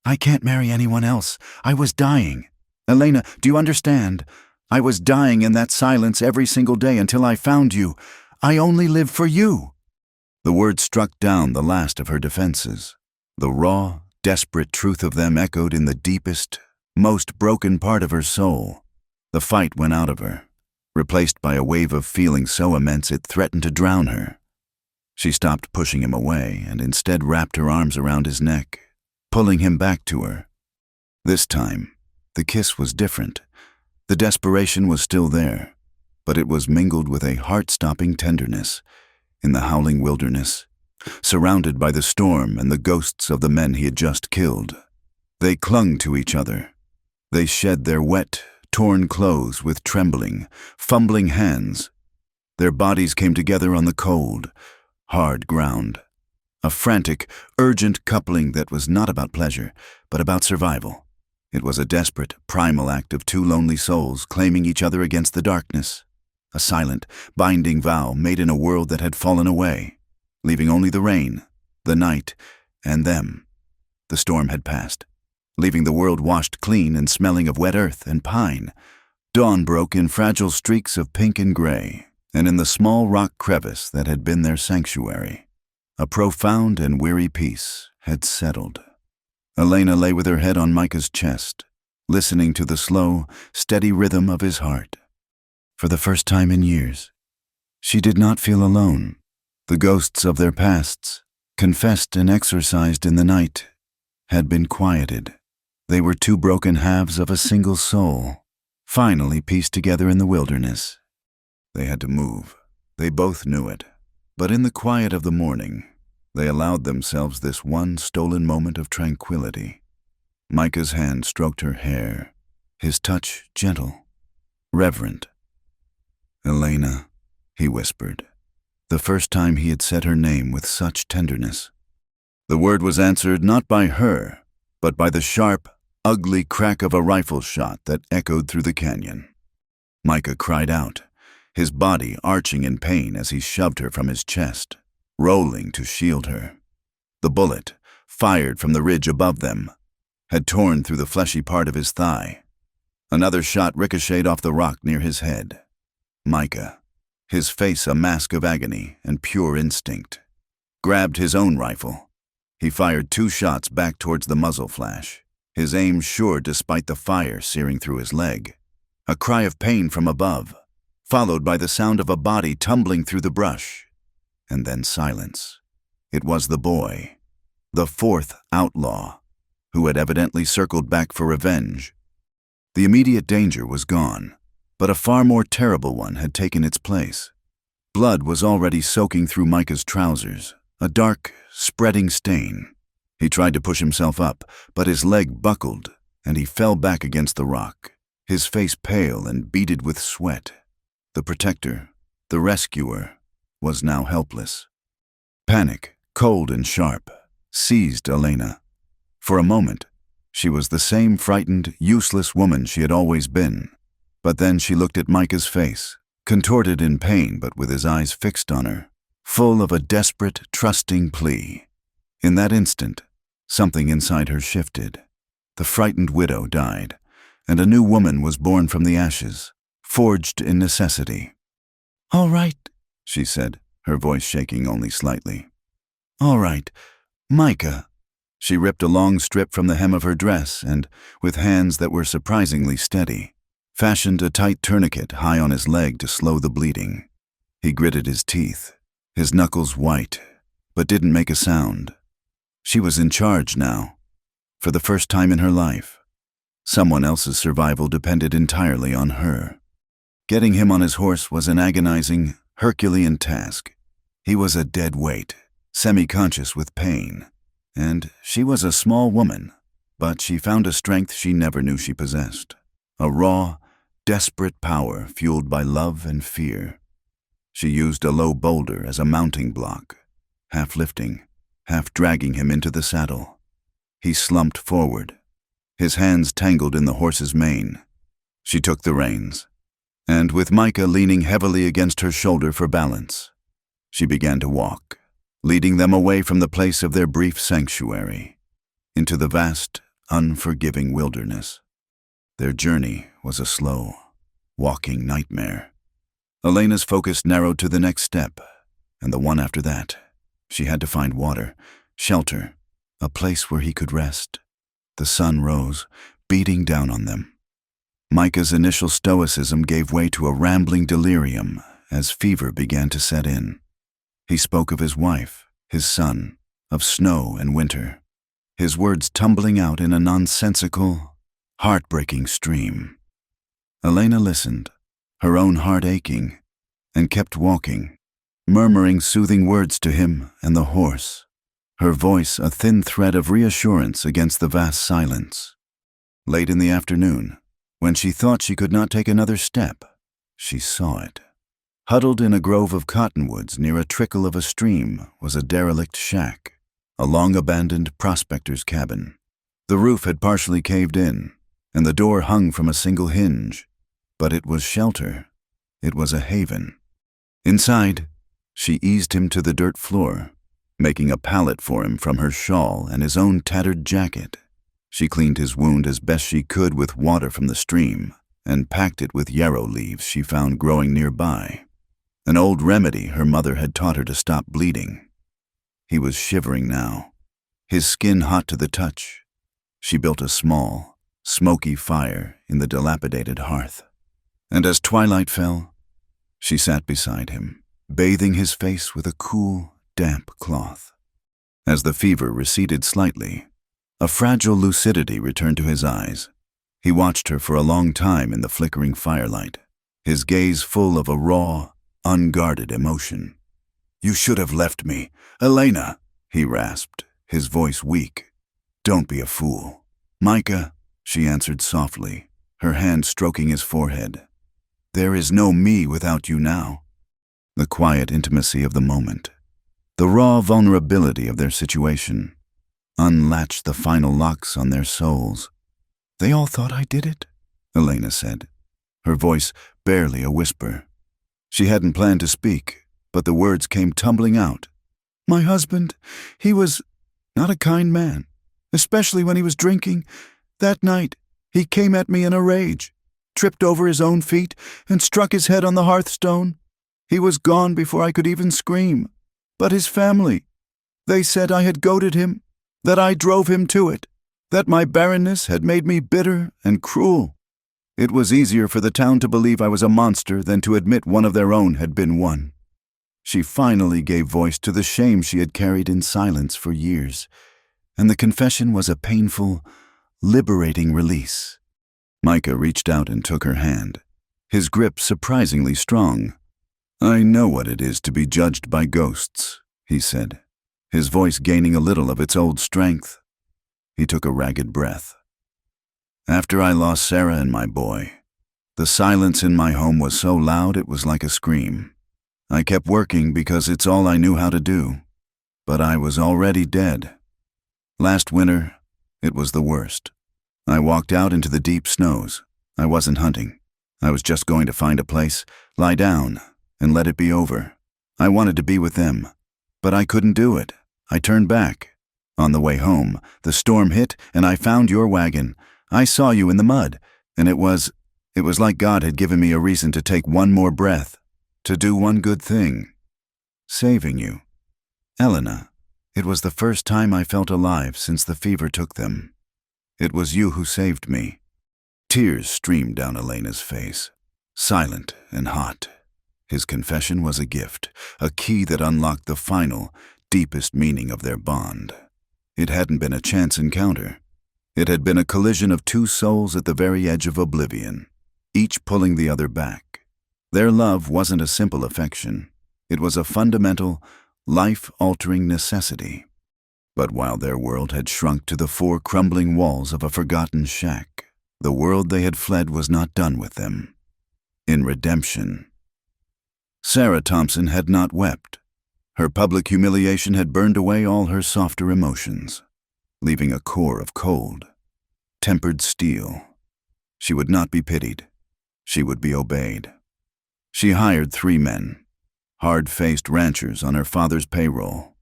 "I can't marry anyone else. I was dying. Elena, do you understand? I was dying in that silence every single day until I found you. I only live for you." The words struck down the last of her defenses. The raw, desperate truth of them echoed in the deepest, most broken part of her soul. The fight went out of her, replaced by a wave of feeling so immense it threatened to drown her. She stopped pushing him away and instead wrapped her arms around his neck, pulling him back to her. This time, the kiss was different. The desperation was still there, but it was mingled with a heart-stopping tenderness. In the howling wilderness, surrounded by the storm and the ghosts of the men he had just killed, they clung to each other. They shed their wet, torn clothes with trembling, fumbling hands. Their bodies came together on the cold, hard ground. A frantic, urgent coupling that was not about pleasure, but about survival. It was a desperate, primal act of two lonely souls claiming each other against the darkness. A silent, binding vow made in a world that had fallen away, leaving only the rain, the night, and them. The storm had passed, leaving the world washed clean and smelling of wet earth and pine. Dawn broke in fragile streaks of pink and gray, and in the small rock crevice that had been their sanctuary, a profound and weary peace had settled. Elena lay with her head on Micah's chest, listening to the slow, steady rhythm of his heart. For the first time in years, she did not feel alone. The ghosts of their pasts, confessed and exorcised in the night, had been quieted. They were two broken halves of a single soul, finally pieced together in the wilderness. They had to move. They both knew it. But in the quiet of the morning, they allowed themselves this one stolen moment of tranquility. Micah's hand stroked her hair, his touch gentle, reverent. "Elena," he whispered, the first time he had said her name with such tenderness. The word was answered not by her, but by the sharp, ugly crack of a rifle shot that echoed through the canyon. Micah cried out, his body arching in pain as he shoved her from his chest, rolling to shield her. The bullet, fired from the ridge above them, had torn through the fleshy part of his thigh. Another shot ricocheted off the rock near his head. Micah, his face a mask of agony and pure instinct, grabbed his own rifle. He fired 2 shots back towards the muzzle flash, his aim sure despite the fire searing through his leg. A cry of pain from above, followed by the sound of a body tumbling through the brush. And then silence. It was the boy, the 4th outlaw, who had evidently circled back for revenge. The immediate danger was gone, but a far more terrible one had taken its place. Blood was already soaking through Micah's trousers, a dark, spreading stain. He tried to push himself up, but his leg buckled, and he fell back against the rock, his face pale and beaded with sweat. The protector, the rescuer, was now helpless. Panic, cold and sharp, seized Elena. For a moment, she was the same frightened, useless woman she had always been. But then she looked at Micah's face, contorted in pain but with his eyes fixed on her, full of a desperate, trusting plea. In that instant, something inside her shifted. The frightened widow died, and a new woman was born from the ashes, forged in necessity. "All right," she said, her voice shaking only slightly. "All right, Micah." She ripped a long strip from the hem of her dress and, with hands that were surprisingly steady, fashioned a tight tourniquet high on his leg to slow the bleeding. He gritted his teeth, his knuckles white, but didn't make a sound. She was in charge now, for the first time in her life. Someone else's survival depended entirely on her. Getting him on his horse was an agonizing, Herculean task. He was a dead weight, semi-conscious with pain, and she was a small woman, but she found a strength she never knew she possessed, a raw, desperate power fueled by love and fear. She used a low boulder as a mounting block, half lifting, half dragging him into the saddle. He slumped forward, his hands tangled in the horse's mane. She took the reins, and with Micah leaning heavily against her shoulder for balance, she began to walk, leading them away from the place of their brief sanctuary, into the vast, unforgiving wilderness. Their journey was a slow, walking nightmare. Elena's focus narrowed to the next step, and the one after that. She had to find water, shelter, a place where he could rest. The sun rose, beating down on them. Micah's initial stoicism gave way to a rambling delirium as fever began to set in. He spoke of his wife, his son, of snow and winter, his words tumbling out in a nonsensical, heartbreaking stream. Elena listened, her own heart aching, and kept walking, murmuring soothing words to him and the horse, her voice a thin thread of reassurance against the vast silence. Late in the afternoon, When she thought she could not take another step, she saw it. Huddled in a grove of cottonwoods near a trickle of a stream was a derelict shack, a long-abandoned prospector's cabin. The roof had partially caved in, and the door hung from a single hinge, but it was shelter. It was a haven. Inside, she eased him to the dirt floor, making a pallet for him from her shawl and his own tattered jacket. She cleaned his wound as best she could with water from the stream and packed it with yarrow leaves she found growing nearby, an old remedy her mother had taught her to stop bleeding. He was shivering now, his skin hot to the touch. She built a small, smoky fire in the dilapidated hearth, and as twilight fell, she sat beside him, bathing his face with a cool, damp cloth. As the fever receded slightly, a fragile lucidity returned to his eyes. He watched her for a long time in the flickering firelight, his gaze full of a raw, unguarded emotion. "You should have left me, Elena," he rasped, his voice weak. "Don't be a fool." "Micah," she answered softly, her hand stroking his forehead. "There is no me without you now." The quiet intimacy of the moment, the raw vulnerability of their situation, unlatched the final locks on their souls. "They all thought I did it," Elena said, her voice barely a whisper. She hadn't planned to speak, but the words came tumbling out. "My husband, he was not a kind man, especially when he was drinking. That night, he came at me in a rage, tripped over his own feet, and struck his head on the hearthstone. He was gone before I could even scream. But his family, they said I had goaded him, that I drove him to it, that my barrenness had made me bitter and cruel. It was easier for the town to believe I was a monster than to admit one of their own had been one." She finally gave voice to the shame she had carried in silence for years, and the confession was a painful, liberating release. Micah reached out and took her hand, his grip surprisingly strong. "I know what it is to be judged by ghosts," he said, his voice gaining a little of its old strength. He took a ragged breath. "After I lost Sarah and my boy, the silence in my home was so loud it was like a scream. I kept working because it's all I knew how to do, but I was already dead. Last winter, it was the worst. I walked out into the deep snows. I wasn't hunting. I was just going to find a place, lie down, and let it be over. I wanted to be with them, but I couldn't do it. I turned back. On the way home, the storm hit, and I found your wagon. I saw you in the mud, and it was like God had given me a reason to take one more breath, to do one good thing. Saving you. Elena, it was the first time I felt alive since the fever took them. It was you who saved me." Tears streamed down Elena's face, silent and hot. His confession was a gift, a key that unlocked the final, deepest meaning of their bond. It hadn't been a chance encounter. It had been a collision of two souls at the very edge of oblivion, each pulling the other back. Their love wasn't a simple affection. It was a fundamental, life-altering necessity. But while their world had shrunk to the four crumbling walls of a forgotten shack, the world they had fled was not done with them. In redemption, Sarah Thompson had not wept. Her public humiliation had burned away all her softer emotions, leaving a core of cold, tempered steel. She would not be pitied. She would be obeyed. She hired 3 men, hard-faced ranchers on her father's payroll,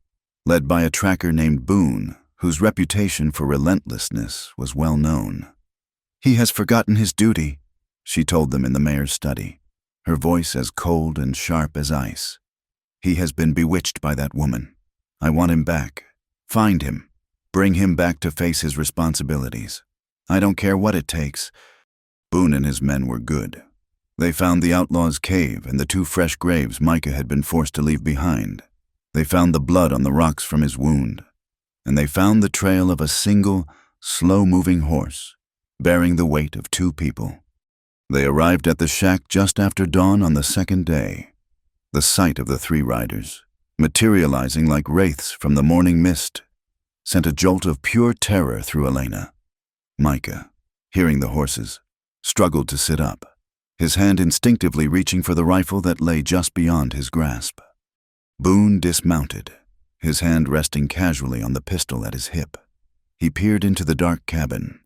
led by a tracker named Boone, whose reputation for relentlessness was well known. "He has forgotten his duty," she told them in the mayor's study, her voice as cold and sharp as ice. "He has been bewitched by that woman. I want him back. Find him. Bring him back to face his responsibilities. I don't care what it takes." Boone and his men were good. They found the outlaw's cave and the 2 fresh graves Micah had been forced to leave behind. They found the blood on the rocks from his wound. And they found the trail of a single, slow-moving horse, bearing the weight of 2 people. They arrived at the shack just after dawn on the 2nd day. The sight of the 3 riders, materializing like wraiths from the morning mist, sent a jolt of pure terror through Elena. Micah, hearing the horses, struggled to sit up, his hand instinctively reaching for the rifle that lay just beyond his grasp. Boone dismounted, his hand resting casually on the pistol at his hip. He peered into the dark cabin,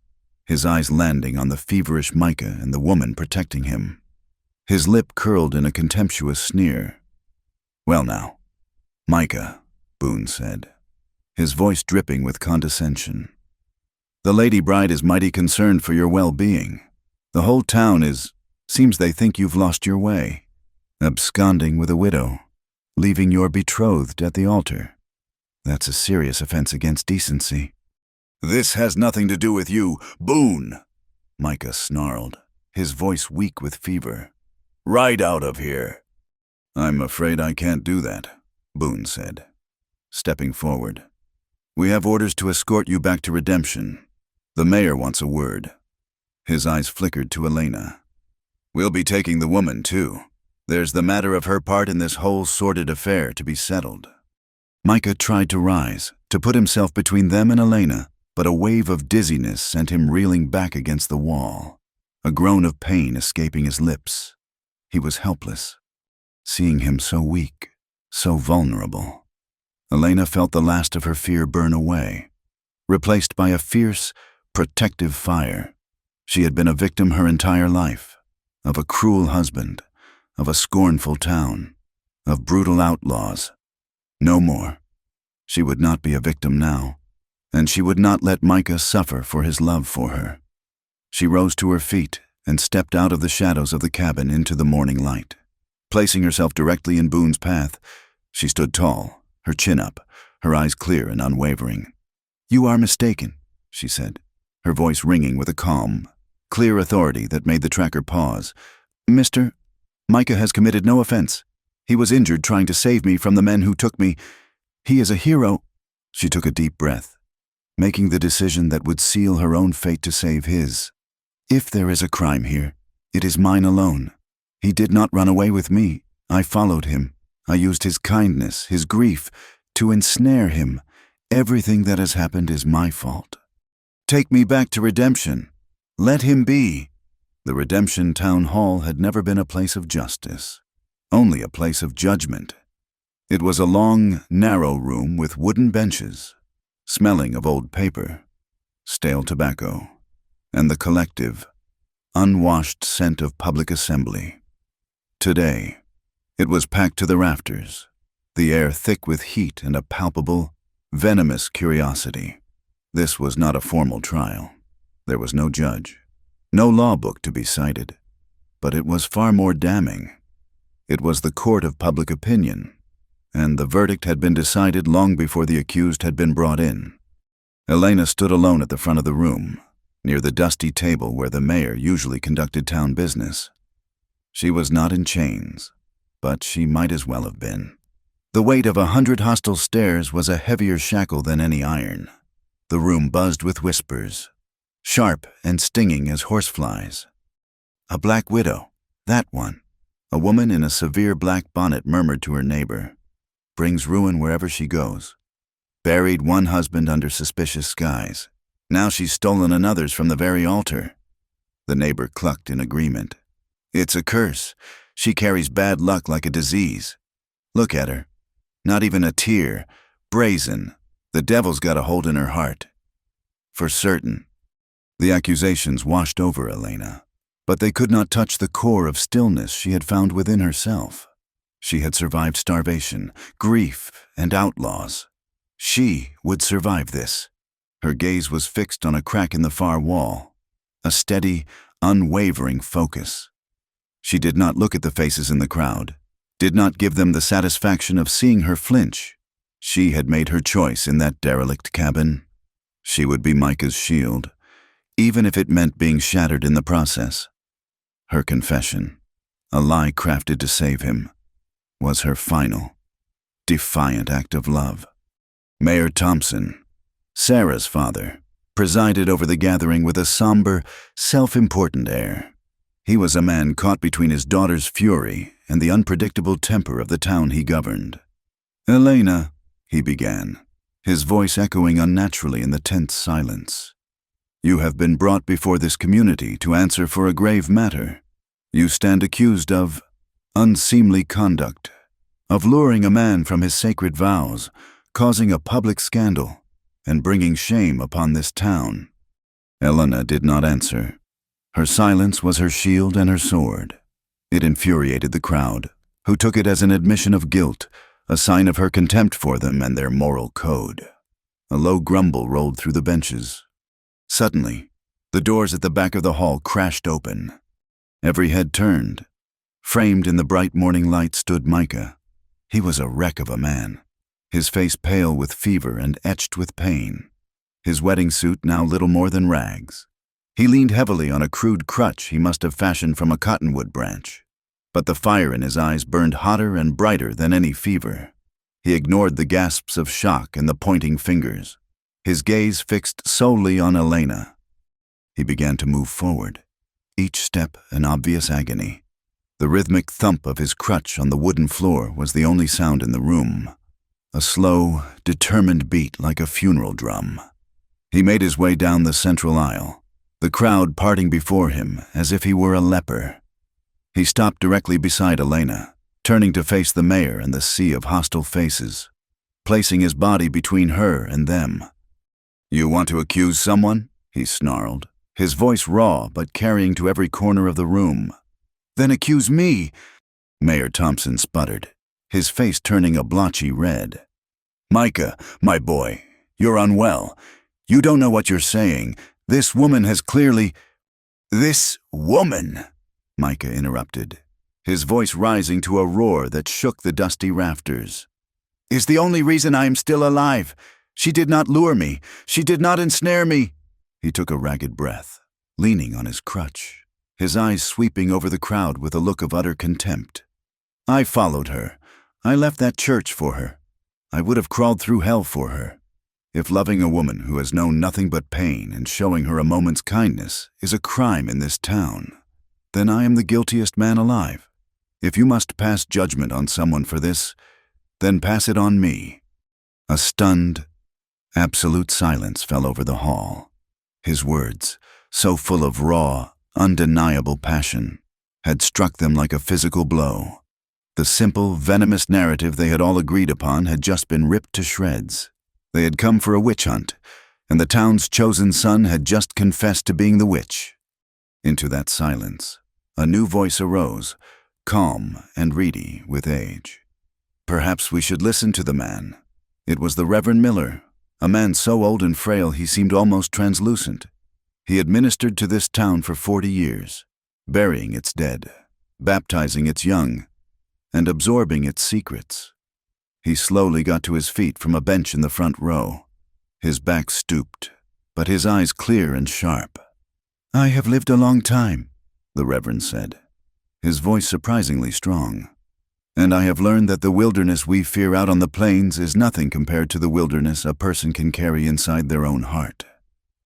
his eyes landing on the feverish Micah and the woman protecting him. His lip curled in a contemptuous sneer. "Well now, Micah," Boone said, his voice dripping with condescension. "The lady bride is mighty concerned for your well-being. The whole town seems they think you've lost your way, absconding with a widow, leaving your betrothed at the altar. That's a serious offense against decency." "This has nothing to do with you, Boone," Micah snarled, his voice weak with fever. "Right out of here." "I'm afraid I can't do that," Boone said, stepping forward. "We have orders to escort you back to Redemption. The mayor wants a word." His eyes flickered to Elena. "We'll be taking the woman, too. There's the matter of her part in this whole sordid affair to be settled." Micah tried to rise, to put himself between them and Elena, but a wave of dizziness sent him reeling back against the wall, a groan of pain escaping his lips. He was helpless, seeing him so weak, so vulnerable. Elena felt the last of her fear burn away, replaced by a fierce, protective fire. She had been a victim her entire life, of a cruel husband, of a scornful town, of brutal outlaws. No more. She would not be a victim now, and she would not let Micah suffer for his love for her. She rose to her feet and stepped out of the shadows of the cabin into the morning light. Placing herself directly in Boone's path, she stood tall, her chin up, her eyes clear and unwavering. "You are mistaken," she said, her voice ringing with a calm, clear authority that made the tracker pause. Micah has committed no offense. He was injured trying to save me from the men who took me. He is a hero." She took a deep breath, making the decision that would seal her own fate to save his. "If there is a crime here, it is mine alone. He did not run away with me. I followed him. I used his kindness, his grief, to ensnare him. Everything that has happened is my fault. Take me back to Redemption. Let him be." The Redemption Town Hall had never been a place of justice, only a place of judgment. It was a long, narrow room with wooden benches, smelling of old paper, stale tobacco, and the collective, unwashed scent of public assembly. Today, it was packed to the rafters, the air thick with heat and a palpable, venomous curiosity. This was not a formal trial. There was no judge, no law book to be cited, but it was far more damning. It was the court of public opinion, and the verdict had been decided long before the accused had been brought in. Elena stood alone at the front of the room, near the dusty table where the mayor usually conducted town business. She was not in chains, but she might as well have been. The weight of 100 hostile stares was a heavier shackle than any iron. The room buzzed with whispers, sharp and stinging as horseflies. "A black widow, that one," a woman in a severe black bonnet murmured to her neighbor. "Brings ruin wherever she goes. Buried one husband under suspicious skies. Now she's stolen another's from the very altar." The neighbor clucked in agreement. "It's a curse. She carries bad luck like a disease. Look at her. Not even a tear. Brazen. The devil's got a hold in her heart. For certain." The accusations washed over Elena, but they could not touch the core of stillness she had found within herself. She had survived starvation, grief, and outlaws. She would survive this. Her gaze was fixed on a crack in the far wall, a steady, unwavering focus. She did not look at the faces in the crowd, did not give them the satisfaction of seeing her flinch. She had made her choice in that derelict cabin. She would be Micah's shield, even if it meant being shattered in the process. Her confession, a lie crafted to save him, was her final, defiant act of love. Mayor Thompson, Sarah's father, presided over the gathering with a somber, self-important air. He was a man caught between his daughter's fury and the unpredictable temper of the town he governed. "Elena," he began, his voice echoing unnaturally in the tense silence. You have been brought before this community to answer for a grave matter. You stand accused of unseemly conduct, of luring a man from his sacred vows, causing a public scandal, and bringing shame upon this town." Elena did not answer. Her silence was her shield and her sword. It infuriated the crowd, who took it as an admission of guilt, a sign of her contempt for them and their moral code. A low grumble rolled through the benches. Suddenly, the doors at the back of the hall crashed open. Every head turned. Framed in the bright morning light stood Micah. He was a wreck of a man, his face pale with fever and etched with pain, his wedding suit now little more than rags. He leaned heavily on a crude crutch he must have fashioned from a cottonwood branch, but the fire in his eyes burned hotter and brighter than any fever. He ignored the gasps of shock and the pointing fingers, his gaze fixed solely on Elena. He began to move forward, each step an obvious agony. The rhythmic thump of his crutch on the wooden floor was the only sound in the room, a slow, determined beat like a funeral drum. He made his way down the central aisle, the crowd parting before him as if he were a leper. He stopped directly beside Elena, turning to face the mayor and the sea of hostile faces, placing his body between her and them. "You want to accuse someone?" he snarled, his voice raw but carrying to every corner of the room. "Then accuse me," Mayor Thompson sputtered, his face turning a blotchy red. "Micah, my boy, you're unwell. You don't know what you're saying. This woman has clearly—" "This woman," Micah interrupted, his voice rising to a roar that shook the dusty rafters, "is the only reason I am still alive. She did not lure me. She did not ensnare me." He took a ragged breath, leaning on his crutch, his eyes sweeping over the crowd with a look of utter contempt. "I followed her. I left that church for her. I would have crawled through hell for her. If loving a woman who has known nothing but pain and showing her a moment's kindness is a crime in this town, then I am the guiltiest man alive. If you must pass judgment on someone for this, then pass it on me." A stunned, absolute silence fell over the hall. His words, so full of raw, undeniable passion, had struck them like a physical blow. The simple, venomous narrative they had all agreed upon had just been ripped to shreds. They had come for a witch hunt, and the town's chosen son had just confessed to being the witch. Into that silence, a new voice arose, calm and reedy with age. Perhaps we should listen to the man. It was the Reverend Miller, a man so old and frail he seemed almost translucent. He had ministered to this town for 40 years, burying its dead, baptizing its young, and absorbing its secrets. He slowly got to his feet from a bench in the front row, his back stooped, but his eyes clear and sharp. "I have lived a long time," the Reverend said, his voice surprisingly strong, "and I have learned that the wilderness we fear out on the plains is nothing compared to the wilderness a person can carry inside their own heart.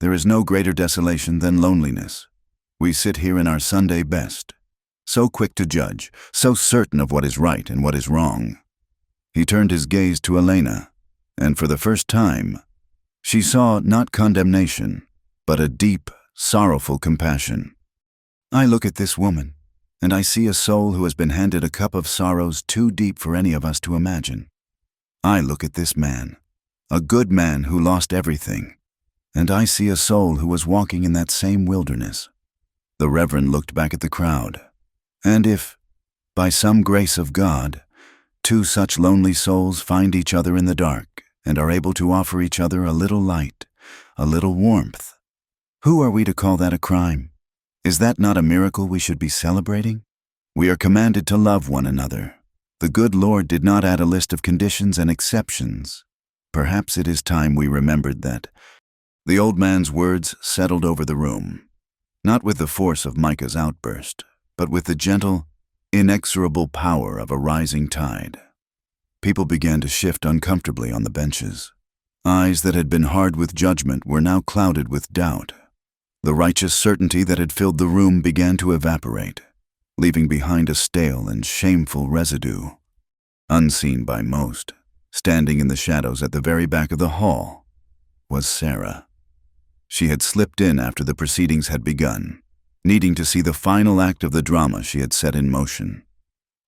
There is no greater desolation than loneliness. We sit here in our Sunday best, so quick to judge, so certain of what is right and what is wrong." He turned his gaze to Elena, and for the first time, she saw not condemnation, but a deep, sorrowful compassion. "I look at this woman, and I see a soul who has been handed a cup of sorrows too deep for any of us to imagine. I look at this man, a good man who lost everything, and I see a soul who was walking in that same wilderness." The Reverend looked back at the crowd. "And if, by some grace of God, two such lonely souls find each other in the dark and are able to offer each other a little light, a little warmth, who are we to call that a crime? Is that not a miracle we should be celebrating? We are commanded to love one another. The good Lord did not add a list of conditions and exceptions. Perhaps it is time we remembered that." The old man's words settled over the room, not with the force of Micah's outburst, but with the gentle, inexorable power of a rising tide. People began to shift uncomfortably on the benches. Eyes that had been hard with judgment were now clouded with doubt. The righteous certainty that had filled the room began to evaporate, leaving behind a stale and shameful residue. Unseen by most, standing in the shadows at the very back of the hall, was Sarah. She had slipped in after the proceedings had begun, needing to see the final act of the drama she had set in motion.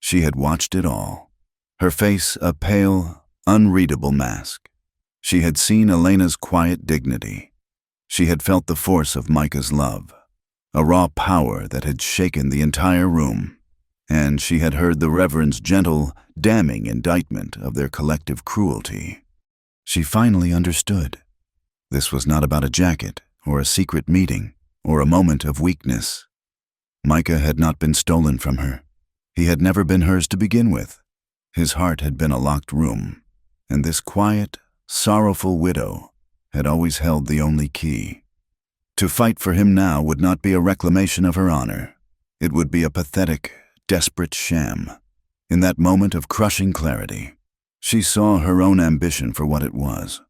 She had watched it all, her face a pale, unreadable mask. She had seen Elena's quiet dignity. She had felt the force of Micah's love, a raw power that had shaken the entire room, and she had heard the Reverend's gentle, damning indictment of their collective cruelty. She finally understood. This was not about a jacket, or a secret meeting, or a moment of weakness. Micah had not been stolen from her. He had never been hers to begin with. His heart had been a locked room, and this quiet, sorrowful widow had always held the only key. To fight for him now would not be a reclamation of her honor. It would be a pathetic, desperate sham. In that moment of crushing clarity, she saw her own ambition for what it was.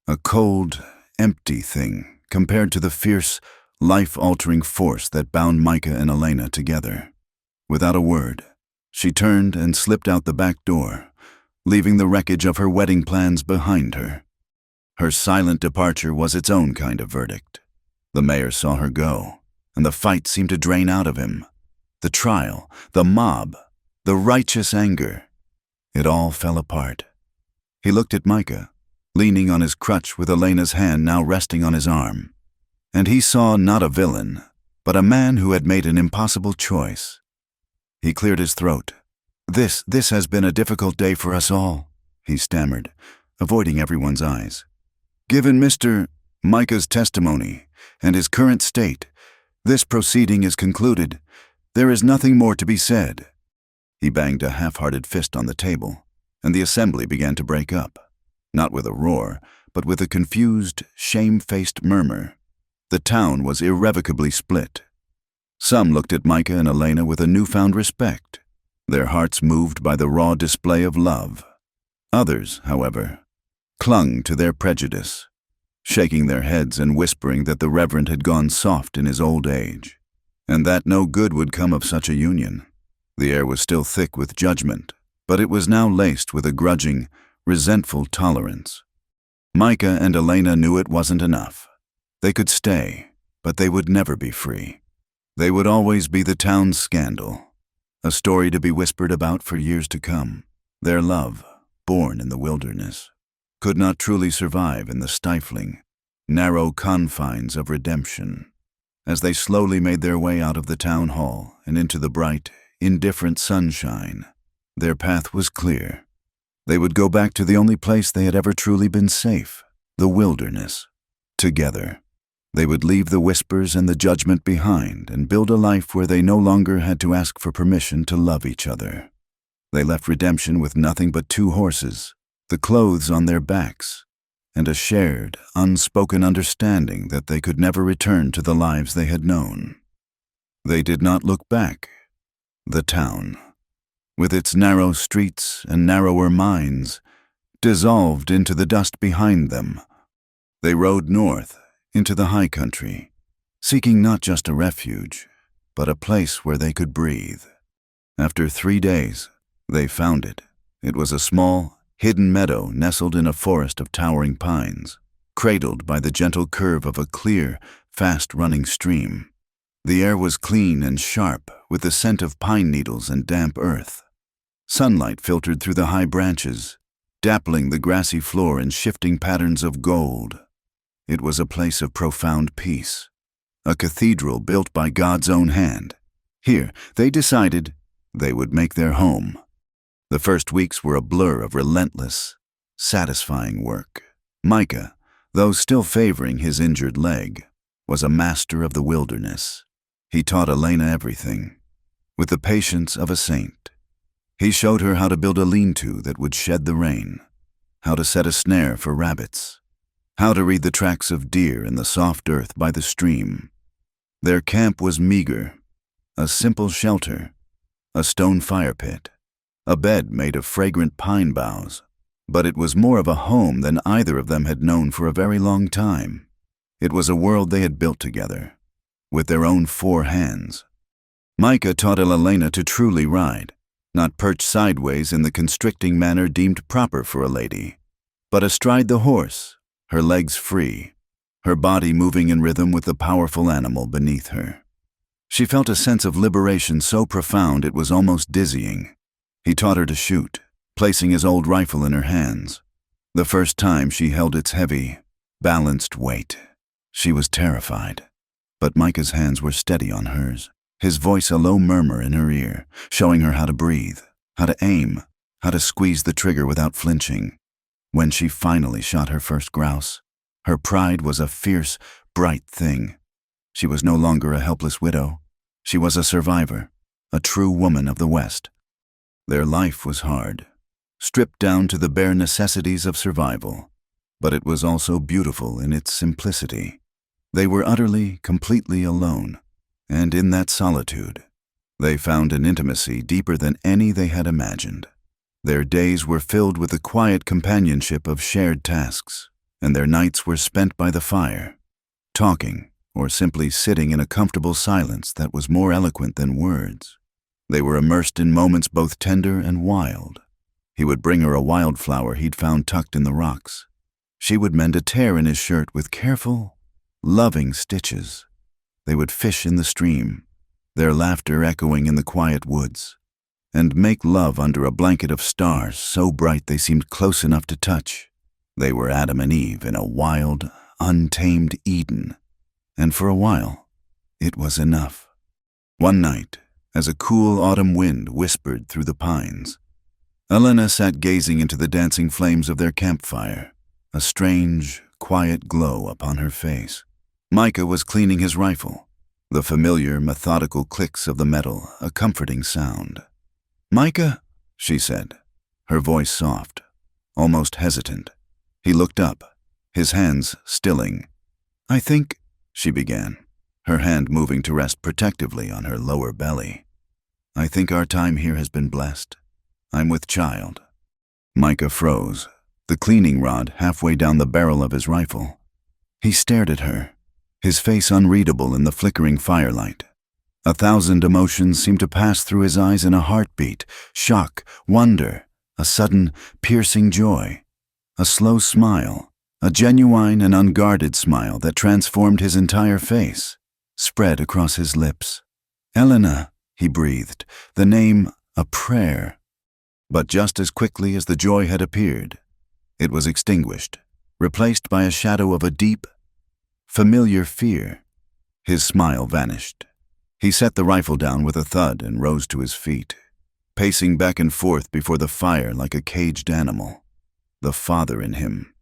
A cold, empty thing compared to the fierce, life-altering force that bound Micah and Elena together. Without a word, she turned and slipped out the back door, leaving the wreckage of her wedding plans behind her. Her silent departure was its own kind of verdict. The mayor saw her go, and the fight seemed to drain out of him. The trial, the mob, the righteous anger. It all fell apart. He looked at Micah, leaning on his crutch with Elena's hand now resting on his arm. And he saw not a villain, but a man who had made an impossible choice. He cleared his throat. This has been a difficult day for us all," he stammered, avoiding everyone's eyes. "Given Mr. Micah's testimony and his current state, this proceeding is concluded. There is nothing more to be said." He banged a half-hearted fist on the table, and the assembly began to break up, not with a roar, but with a confused, shame-faced murmur. The town was irrevocably split. Some looked at Micah and Elena with a newfound respect, their hearts moved by the raw display of love. Others, however, clung to their prejudice, shaking their heads and whispering that the Reverend had gone soft in his old age, and that no good would come of such a union. The air was still thick with judgment, but it was now laced with a grudging, resentful tolerance. Micah and Elena knew it wasn't enough. They could stay, but they would never be free. They would always be the town's scandal, a story to be whispered about for years to come. Their love, born in the wilderness, could not truly survive in the stifling, narrow confines of redemption. As they slowly made their way out of the town hall and into the bright, indifferent sunshine, their path was clear. They would go back to the only place they had ever truly been safe, the wilderness, together. They would leave the whispers and the judgment behind and build a life where they no longer had to ask for permission to love each other. They left redemption with nothing but 2 horses, the clothes on their backs, and a shared, unspoken understanding that they could never return to the lives they had known. They did not look back. The town, with its narrow streets and narrower minds, dissolved into the dust behind them. They rode north, into the high country, seeking not just a refuge, but a place where they could breathe. After 3 days, they found it. It was a small, hidden meadow nestled in a forest of towering pines, cradled by the gentle curve of a clear, fast-running stream. The air was clean and sharp, with the scent of pine needles and damp earth. Sunlight filtered through the high branches, dappling the grassy floor in shifting patterns of gold. It was a place of profound peace, a cathedral built by God's own hand. Here, they decided, they would make their home. The first weeks were a blur of relentless, satisfying work. Micah, though still favoring his injured leg, was a master of the wilderness. He taught Elena everything, with the patience of a saint. He showed her how to build a lean-to that would shed the rain, how to set a snare for rabbits, how to read the tracks of deer in the soft earth by the stream. Their camp was meager, a simple shelter, a stone fire pit, a bed made of fragrant pine boughs, but it was more of a home than either of them had known for a very long time. It was a world they had built together, with their own 4 hands. Micah taught Elena to truly ride, not perch sideways in the constricting manner deemed proper for a lady, but astride the horse, her legs free, her body moving in rhythm with the powerful animal beneath her. She felt a sense of liberation so profound it was almost dizzying. He taught her to shoot, placing his old rifle in her hands. The first time she held its heavy, balanced weight. She was terrified, but Micah's hands were steady on hers, his voice a low murmur in her ear, showing her how to breathe, how to aim, how to squeeze the trigger without flinching. When she finally shot her first grouse, her pride was a fierce, bright thing. She was no longer a helpless widow. She was a survivor, a true woman of the West. Their life was hard, stripped down to the bare necessities of survival, but it was also beautiful in its simplicity. They were utterly, completely alone, and in that solitude, they found an intimacy deeper than any they had imagined. Their days were filled with the quiet companionship of shared tasks, and their nights were spent by the fire, talking or simply sitting in a comfortable silence that was more eloquent than words. They were immersed in moments both tender and wild. He would bring her a wildflower he'd found tucked in the rocks. She would mend a tear in his shirt with careful, loving stitches. They would fish in the stream, their laughter echoing in the quiet woods, and make love under a blanket of stars so bright they seemed close enough to touch. They were Adam and Eve in a wild, untamed Eden, and for a while, it was enough. One night, as a cool autumn wind whispered through the pines, Elena sat gazing into the dancing flames of their campfire, a strange, quiet glow upon her face. Micah was cleaning his rifle, the familiar, methodical clicks of the metal a comforting sound. "Micah," she said, her voice soft, almost hesitant. He looked up, his hands stilling. "I think," she began, her hand moving to rest protectively on her lower belly. "I think our time here has been blessed. I'm with child." Micah froze, the cleaning rod halfway down the barrel of his rifle. He stared at her, his face unreadable in the flickering firelight. 1,000 emotions seemed to pass through his eyes in a heartbeat: shock, wonder, a sudden, piercing joy, a slow smile, a genuine and unguarded smile that transformed his entire face, spread across his lips. "Elena," he breathed, the name a prayer. But just as quickly as the joy had appeared, it was extinguished, replaced by a shadow of a deep, familiar fear. His smile vanished. He set the rifle down with a thud and rose to his feet, pacing back and forth before the fire like a caged animal. The father in him,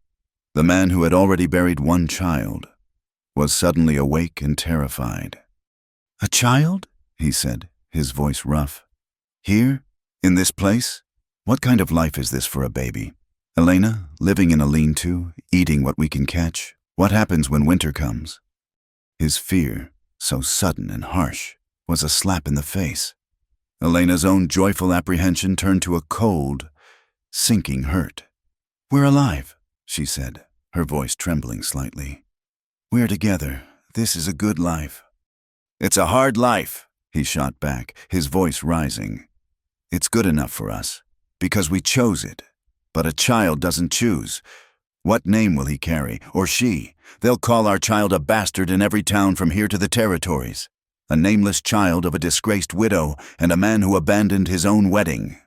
the man who had already buried one child, was suddenly awake and terrified. "A child?" he said, his voice rough. "Here? In this place? What kind of life is this for a baby? Elena, living in a lean-to, eating what we can catch. What happens when winter comes?" His fear, so sudden and harsh, was a slap in the face. Elena's own joyful apprehension turned to a cold, sinking hurt. "We're alive," she said, her voice trembling slightly. "We're together. This is a good life." "It's a hard life," he shot back, his voice rising. "It's good enough for us, because we chose it. But a child doesn't choose. What name will he carry, or she? They'll call our child a bastard in every town from here to the territories. A nameless child of a disgraced widow and a man who abandoned his own wedding.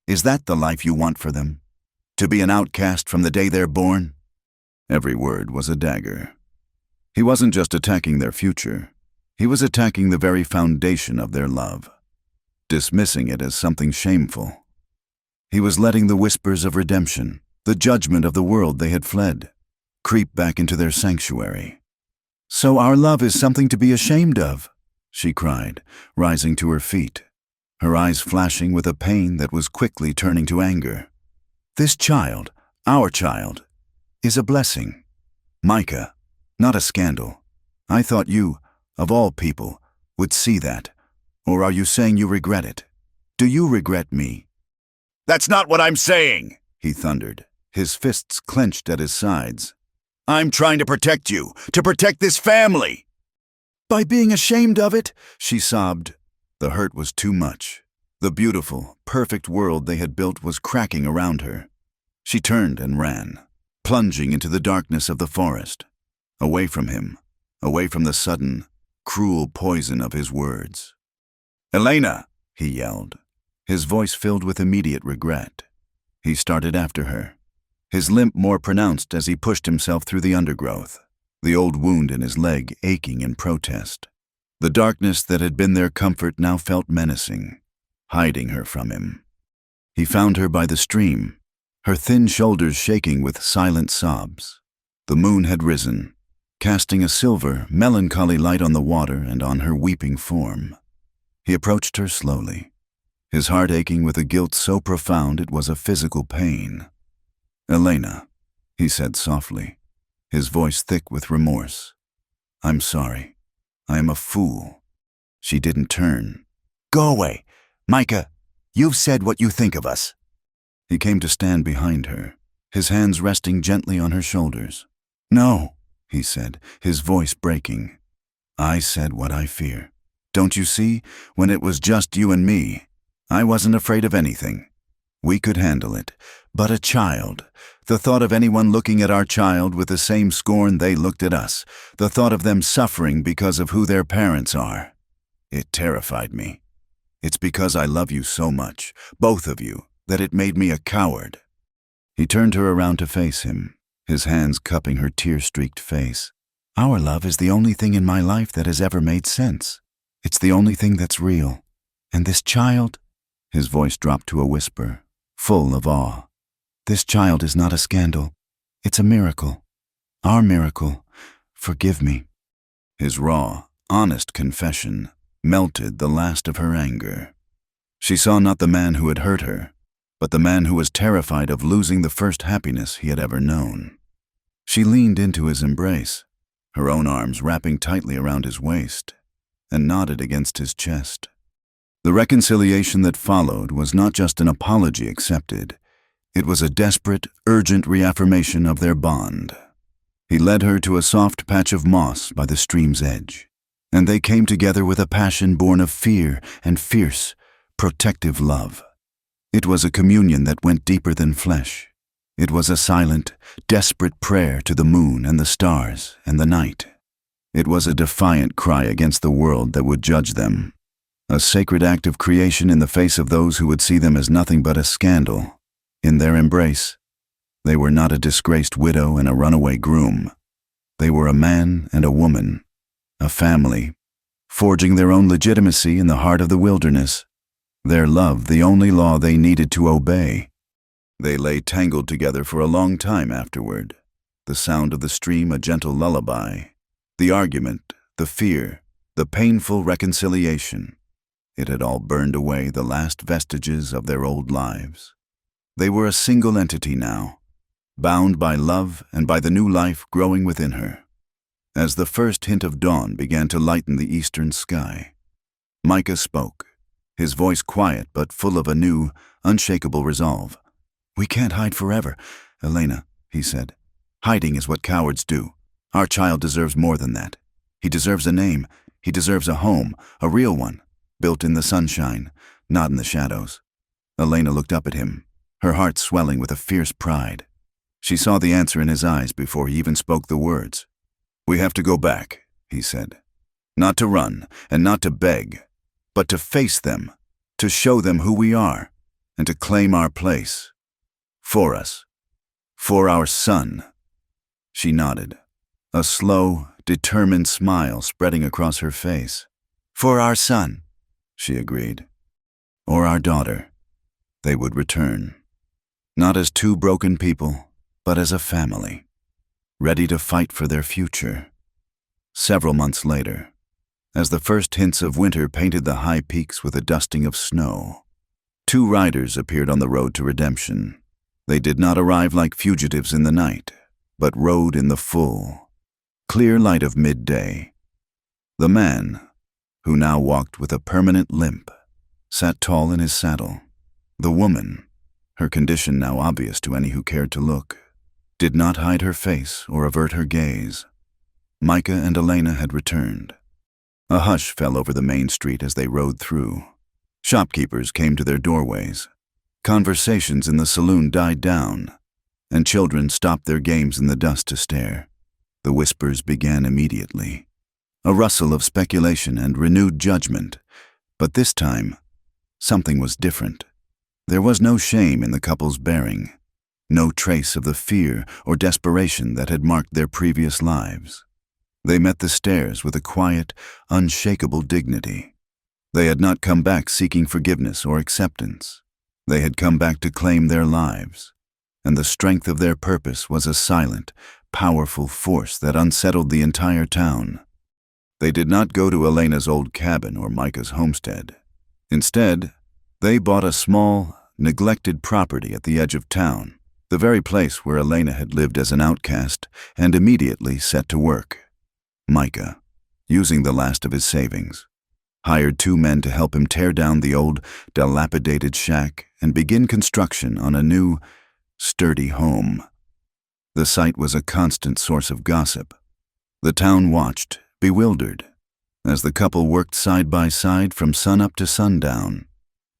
Is that the life you want for them? To be an outcast from the day they're born?" Every word was a dagger. He wasn't just attacking their future. He was attacking the very foundation of their love, dismissing it as something shameful. He was letting the whispers of redemption, the judgment of the world they had fled, creep back into their sanctuary. "So our love is something to be ashamed of," she cried, rising to her feet, her eyes flashing with a pain that was quickly turning to anger. "This child, our child, is a blessing. Micah, not a scandal. I thought you, of all people, would see that. Or are you saying you regret it? Do you regret me?" "That's not what I'm saying," he thundered, his fists clenched at his sides. "I'm trying to protect you, to protect this family." "By being ashamed of it?" she sobbed. The hurt was too much. The beautiful, perfect world they had built was cracking around her. She turned and ran, plunging into the darkness of the forest. away from him, away from the sudden, cruel poison of his words. "Elena!" he yelled, his voice filled with immediate regret. He started after her, his limp more pronounced as he pushed himself through the undergrowth, the old wound in his leg aching in protest. The darkness that had been their comfort now felt menacing, hiding her from him. He found her by the stream, her thin shoulders shaking with silent sobs. The moon had risen, casting a silver, melancholy light on the water and on her weeping form. He approached her slowly, his heart aching with a guilt so profound it was a physical pain. "Elena," he said softly, his voice thick with remorse. "I'm sorry. I am a fool." She didn't turn. "Go away. Micah, you've said what you think of us." He came to stand behind her, his hands resting gently on her shoulders. "No," he said, his voice breaking. "I said what I fear. Don't you see? When it was just you and me, I wasn't afraid of anything. We could handle it. But a child, the thought of anyone looking at our child with the same scorn they looked at us, the thought of them suffering because of who their parents are, it terrified me. It's because I love you so much, both of you, that it made me a coward." He turned her around to face him, his hands cupping her tear-streaked face. "Our love is the only thing in my life that has ever made sense. It's the only thing that's real. And this child," his voice dropped to a whisper, full of awe, "this child is not a scandal. It's a miracle. Our miracle. Forgive me." His raw, honest confession melted the last of her anger. She saw not the man who had hurt her, but the man who was terrified of losing the first happiness he had ever known. She leaned into his embrace, her own arms wrapping tightly around his waist, and nodded against his chest. The reconciliation that followed was not just an apology accepted. It was a desperate, urgent reaffirmation of their bond. He led her to a soft patch of moss by the stream's edge, and they came together with a passion born of fear and fierce, protective love. It was a communion that went deeper than flesh. It was a silent, desperate prayer to the moon and the stars and the night. It was a defiant cry against the world that would judge them, a sacred act of creation in the face of those who would see them as nothing but a scandal. In their embrace, they were not a disgraced widow and a runaway groom. They were a man and a woman, a family, forging their own legitimacy in the heart of the wilderness, their love the only law they needed to obey. They lay tangled together for a long time afterward, the sound of the stream a gentle lullaby, the argument, the fear, the painful reconciliation. It had all burned away the last vestiges of their old lives. They were a single entity now, bound by love and by the new life growing within her. As the first hint of dawn began to lighten the eastern sky, Micah spoke, his voice quiet but full of a new, unshakable resolve. "We can't hide forever, Elena," he said. "Hiding is what cowards do. Our child deserves more than that. He deserves a name. He deserves a home, a real one, built in the sunshine, not in the shadows." Elena looked up at him, her heart swelling with a fierce pride. She saw the answer in his eyes before he even spoke the words. "We have to go back," he said. "Not to run and not to beg, but to face them, to show them who we are, and to claim our place. For us. For our son." She nodded, a slow, determined smile spreading across her face. "For our son," she agreed. "Or our daughter." They would return. Not as two broken people, but as a family, ready to fight for their future. Several months later, as the first hints of winter painted the high peaks with a dusting of snow, two riders appeared on the road to redemption. They did not arrive like fugitives in the night, but rode in the full, clear light of midday. The man, who now walked with a permanent limp, sat tall in his saddle. The woman, her condition now obvious to any who cared to look, did not hide her face or avert her gaze. Micah and Elena had returned. A hush fell over the main street as they rode through. Shopkeepers came to their doorways. Conversations in the saloon died down, and children stopped their games in the dust to stare. The whispers began immediately. A rustle of speculation and renewed judgment. But this time, something was different. There was no shame in the couple's bearing, no trace of the fear or desperation that had marked their previous lives. They met the stairs with a quiet, unshakable dignity. They had not come back seeking forgiveness or acceptance. They had come back to claim their lives, and the strength of their purpose was a silent, powerful force that unsettled the entire town. They did not go to Elena's old cabin or Micah's homestead. Instead, they bought a small, neglected property at the edge of town, the very place where Elena had lived as an outcast, and immediately set to work. Micah, using the last of his savings, hired 2 men to help him tear down the old, dilapidated shack and begin construction on a new, sturdy home. The site was a constant source of gossip. The town watched, bewildered, as the couple worked side by side from sunup to sundown.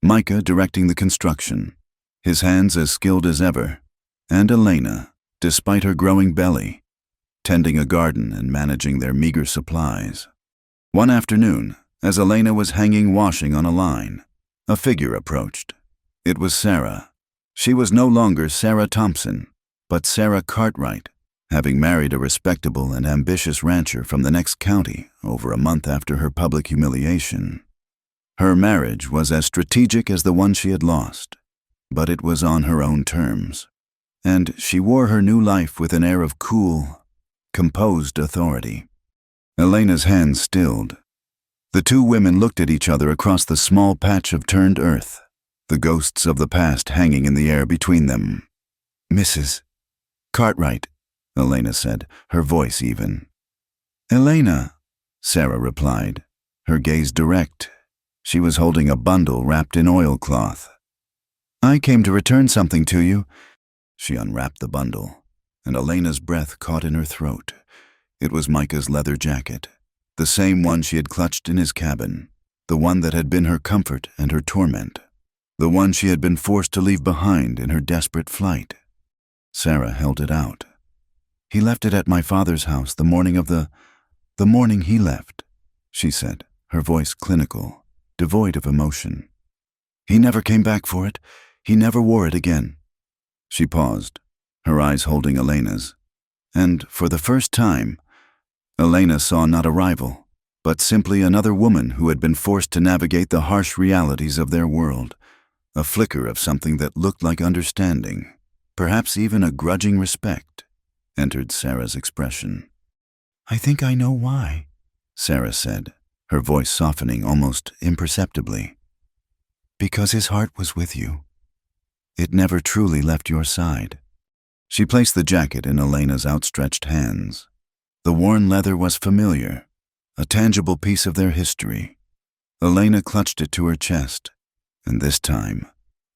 Micah directing the construction, his hands as skilled as ever, and Elena, despite her growing belly, tending a garden and managing their meager supplies. One afternoon, as Elena was hanging washing on a line, a figure approached. It was Sarah. She was no longer Sarah Thompson, but Sarah Cartwright, having married a respectable and ambitious rancher from the next county over a month after her public humiliation. Her marriage was as strategic as the one she had lost, but it was on her own terms, and she wore her new life with an air of cool, composed authority. Elena's hands stilled. The 2 women looked at each other across the small patch of turned earth, the ghosts of the past hanging in the air between them. "Mrs. Cartwright," Elena said, her voice even. "Elena," Sarah replied, her gaze direct. She was holding a bundle wrapped in oilcloth. "I came to return something to you." She unwrapped the bundle, and Elena's breath caught in her throat. It was Micah's leather jacket, the same one she had clutched in his cabin, the one that had been her comfort and her torment, the one she had been forced to leave behind in her desperate flight. Sarah held it out. "He left it at my father's house the morning he left," she said, her voice clinical, devoid of emotion. "He never came back for it. He never wore it again." She paused, her eyes holding Elena's, and for the first time, Elena saw not a rival, but simply another woman who had been forced to navigate the harsh realities of their world. A flicker of something that looked like understanding, perhaps even a grudging respect, entered Sarah's expression. "I think I know why," Sarah said, her voice softening almost imperceptibly. "Because his heart was with you. It never truly left your side." She placed the jacket in Elena's outstretched hands. The worn leather was familiar, a tangible piece of their history. Elena clutched it to her chest, and this time,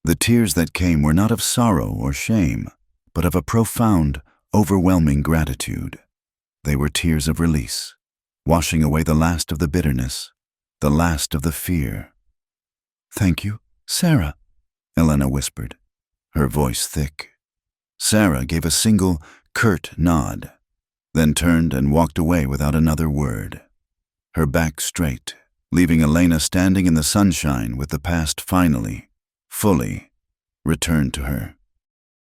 the tears that came were not of sorrow or shame, but of a profound, overwhelming gratitude. They were tears of release, washing away the last of the bitterness, the last of the fear. "Thank you, Sarah," Elena whispered, her voice thick. Sarah gave a single, curt nod, then turned and walked away without another word, her back straight, leaving Elena standing in the sunshine with the past finally, fully, returned to her.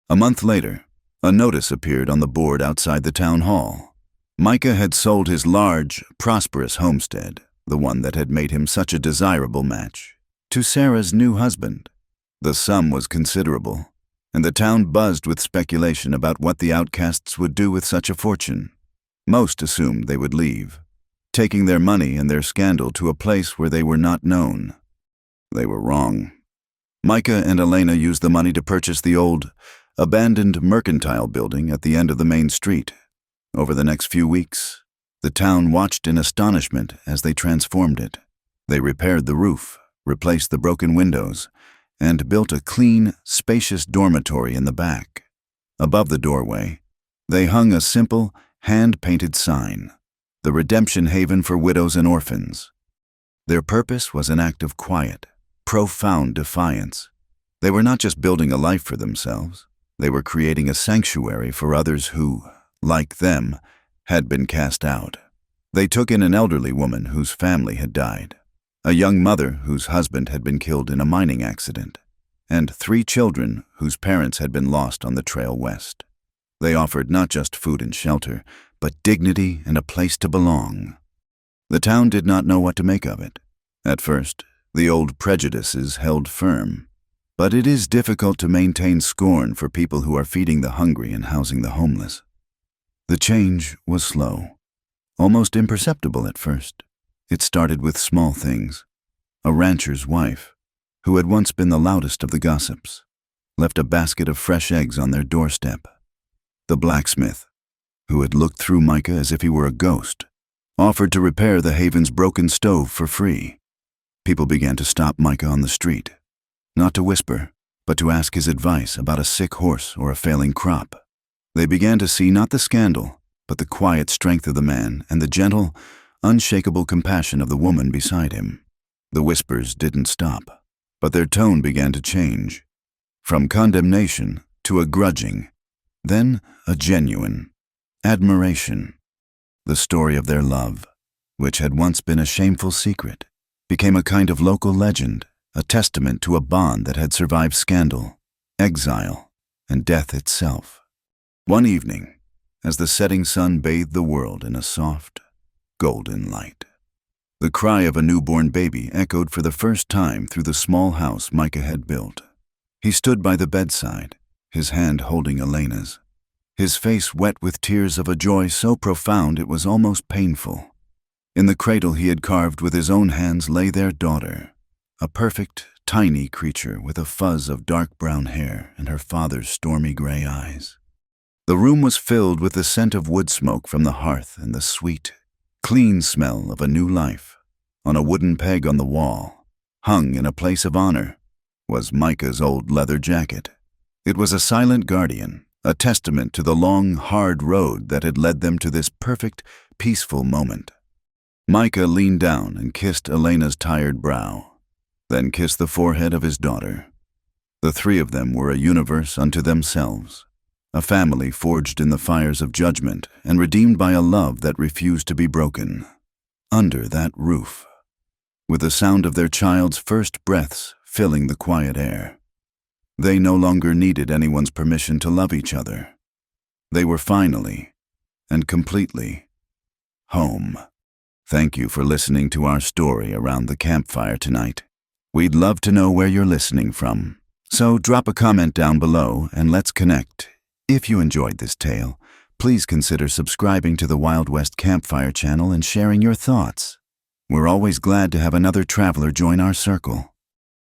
A month later, a notice appeared on the board outside the town hall. Micah had sold his large, prosperous homestead, the one that had made him such a desirable match, to Sarah's new husband. The sum was considerable, and the town buzzed with speculation about what the outcasts would do with such a fortune. Most assumed they would leave, taking their money and their scandal to a place where they were not known. They were wrong. Micah and Elena used the money to purchase the old, abandoned mercantile building at the end of the main street. Over the next few weeks, the town watched in astonishment as they transformed it. They repaired the roof, replaced the broken windows, and built a clean, spacious dormitory in the back. Above the doorway, they hung a simple, hand-painted sign, the Redemption Haven for Widows and Orphans. Their purpose was an act of quiet, profound defiance. They were not just building a life for themselves, they were creating a sanctuary for others who, like them, had been cast out. They took in an elderly woman whose family had died, a young mother whose husband had been killed in a mining accident, and 3 children whose parents had been lost on the trail west. They offered not just food and shelter, but dignity and a place to belong. The town did not know what to make of it. At first, the old prejudices held firm, but it is difficult to maintain scorn for people who are feeding the hungry and housing the homeless. The change was slow, almost imperceptible at first. It started with small things. A rancher's wife, who had once been the loudest of the gossips, left a basket of fresh eggs on their doorstep. The blacksmith, who had looked through Micah as if he were a ghost, offered to repair the haven's broken stove for free. People began to stop Micah on the street, not to whisper, but to ask his advice about a sick horse or a failing crop. They began to see not the scandal, but the quiet strength of the man and the gentle, unshakable compassion of the woman beside him. The whispers didn't stop, but their tone began to change, from condemnation to a grudging, then a genuine admiration. The story of their love, which had once been a shameful secret, became a kind of local legend, a testament to a bond that had survived scandal, exile, and death itself. One evening, as the setting sun bathed the world in a soft, golden light, the cry of a newborn baby echoed for the first time through the small house Micah had built. He stood by the bedside, his hand holding Elena's, his face wet with tears of a joy so profound it was almost painful. In the cradle he had carved with his own hands lay their daughter, a perfect, tiny creature with a fuzz of dark brown hair and her father's stormy gray eyes. The room was filled with the scent of wood smoke from the hearth and the sweet, clean smell of a new life. On a wooden peg on the wall, hung in a place of honor, was Micah's old leather jacket. It was a silent guardian, a testament to the long, hard road that had led them to this perfect, peaceful moment. Micah leaned down and kissed Elena's tired brow, then kissed the forehead of his daughter. The 3 of them were a universe unto themselves, a family forged in the fires of judgment and redeemed by a love that refused to be broken. Under that roof, with the sound of their child's first breaths filling the quiet air, they no longer needed anyone's permission to love each other. They were finally and completely home. Thank you for listening to our story around the campfire tonight. We'd love to know where you're listening from, so drop a comment down below and let's connect. If you enjoyed this tale, please consider subscribing to the Wild West Campfire channel and sharing your thoughts. We're always glad to have another traveler join our circle.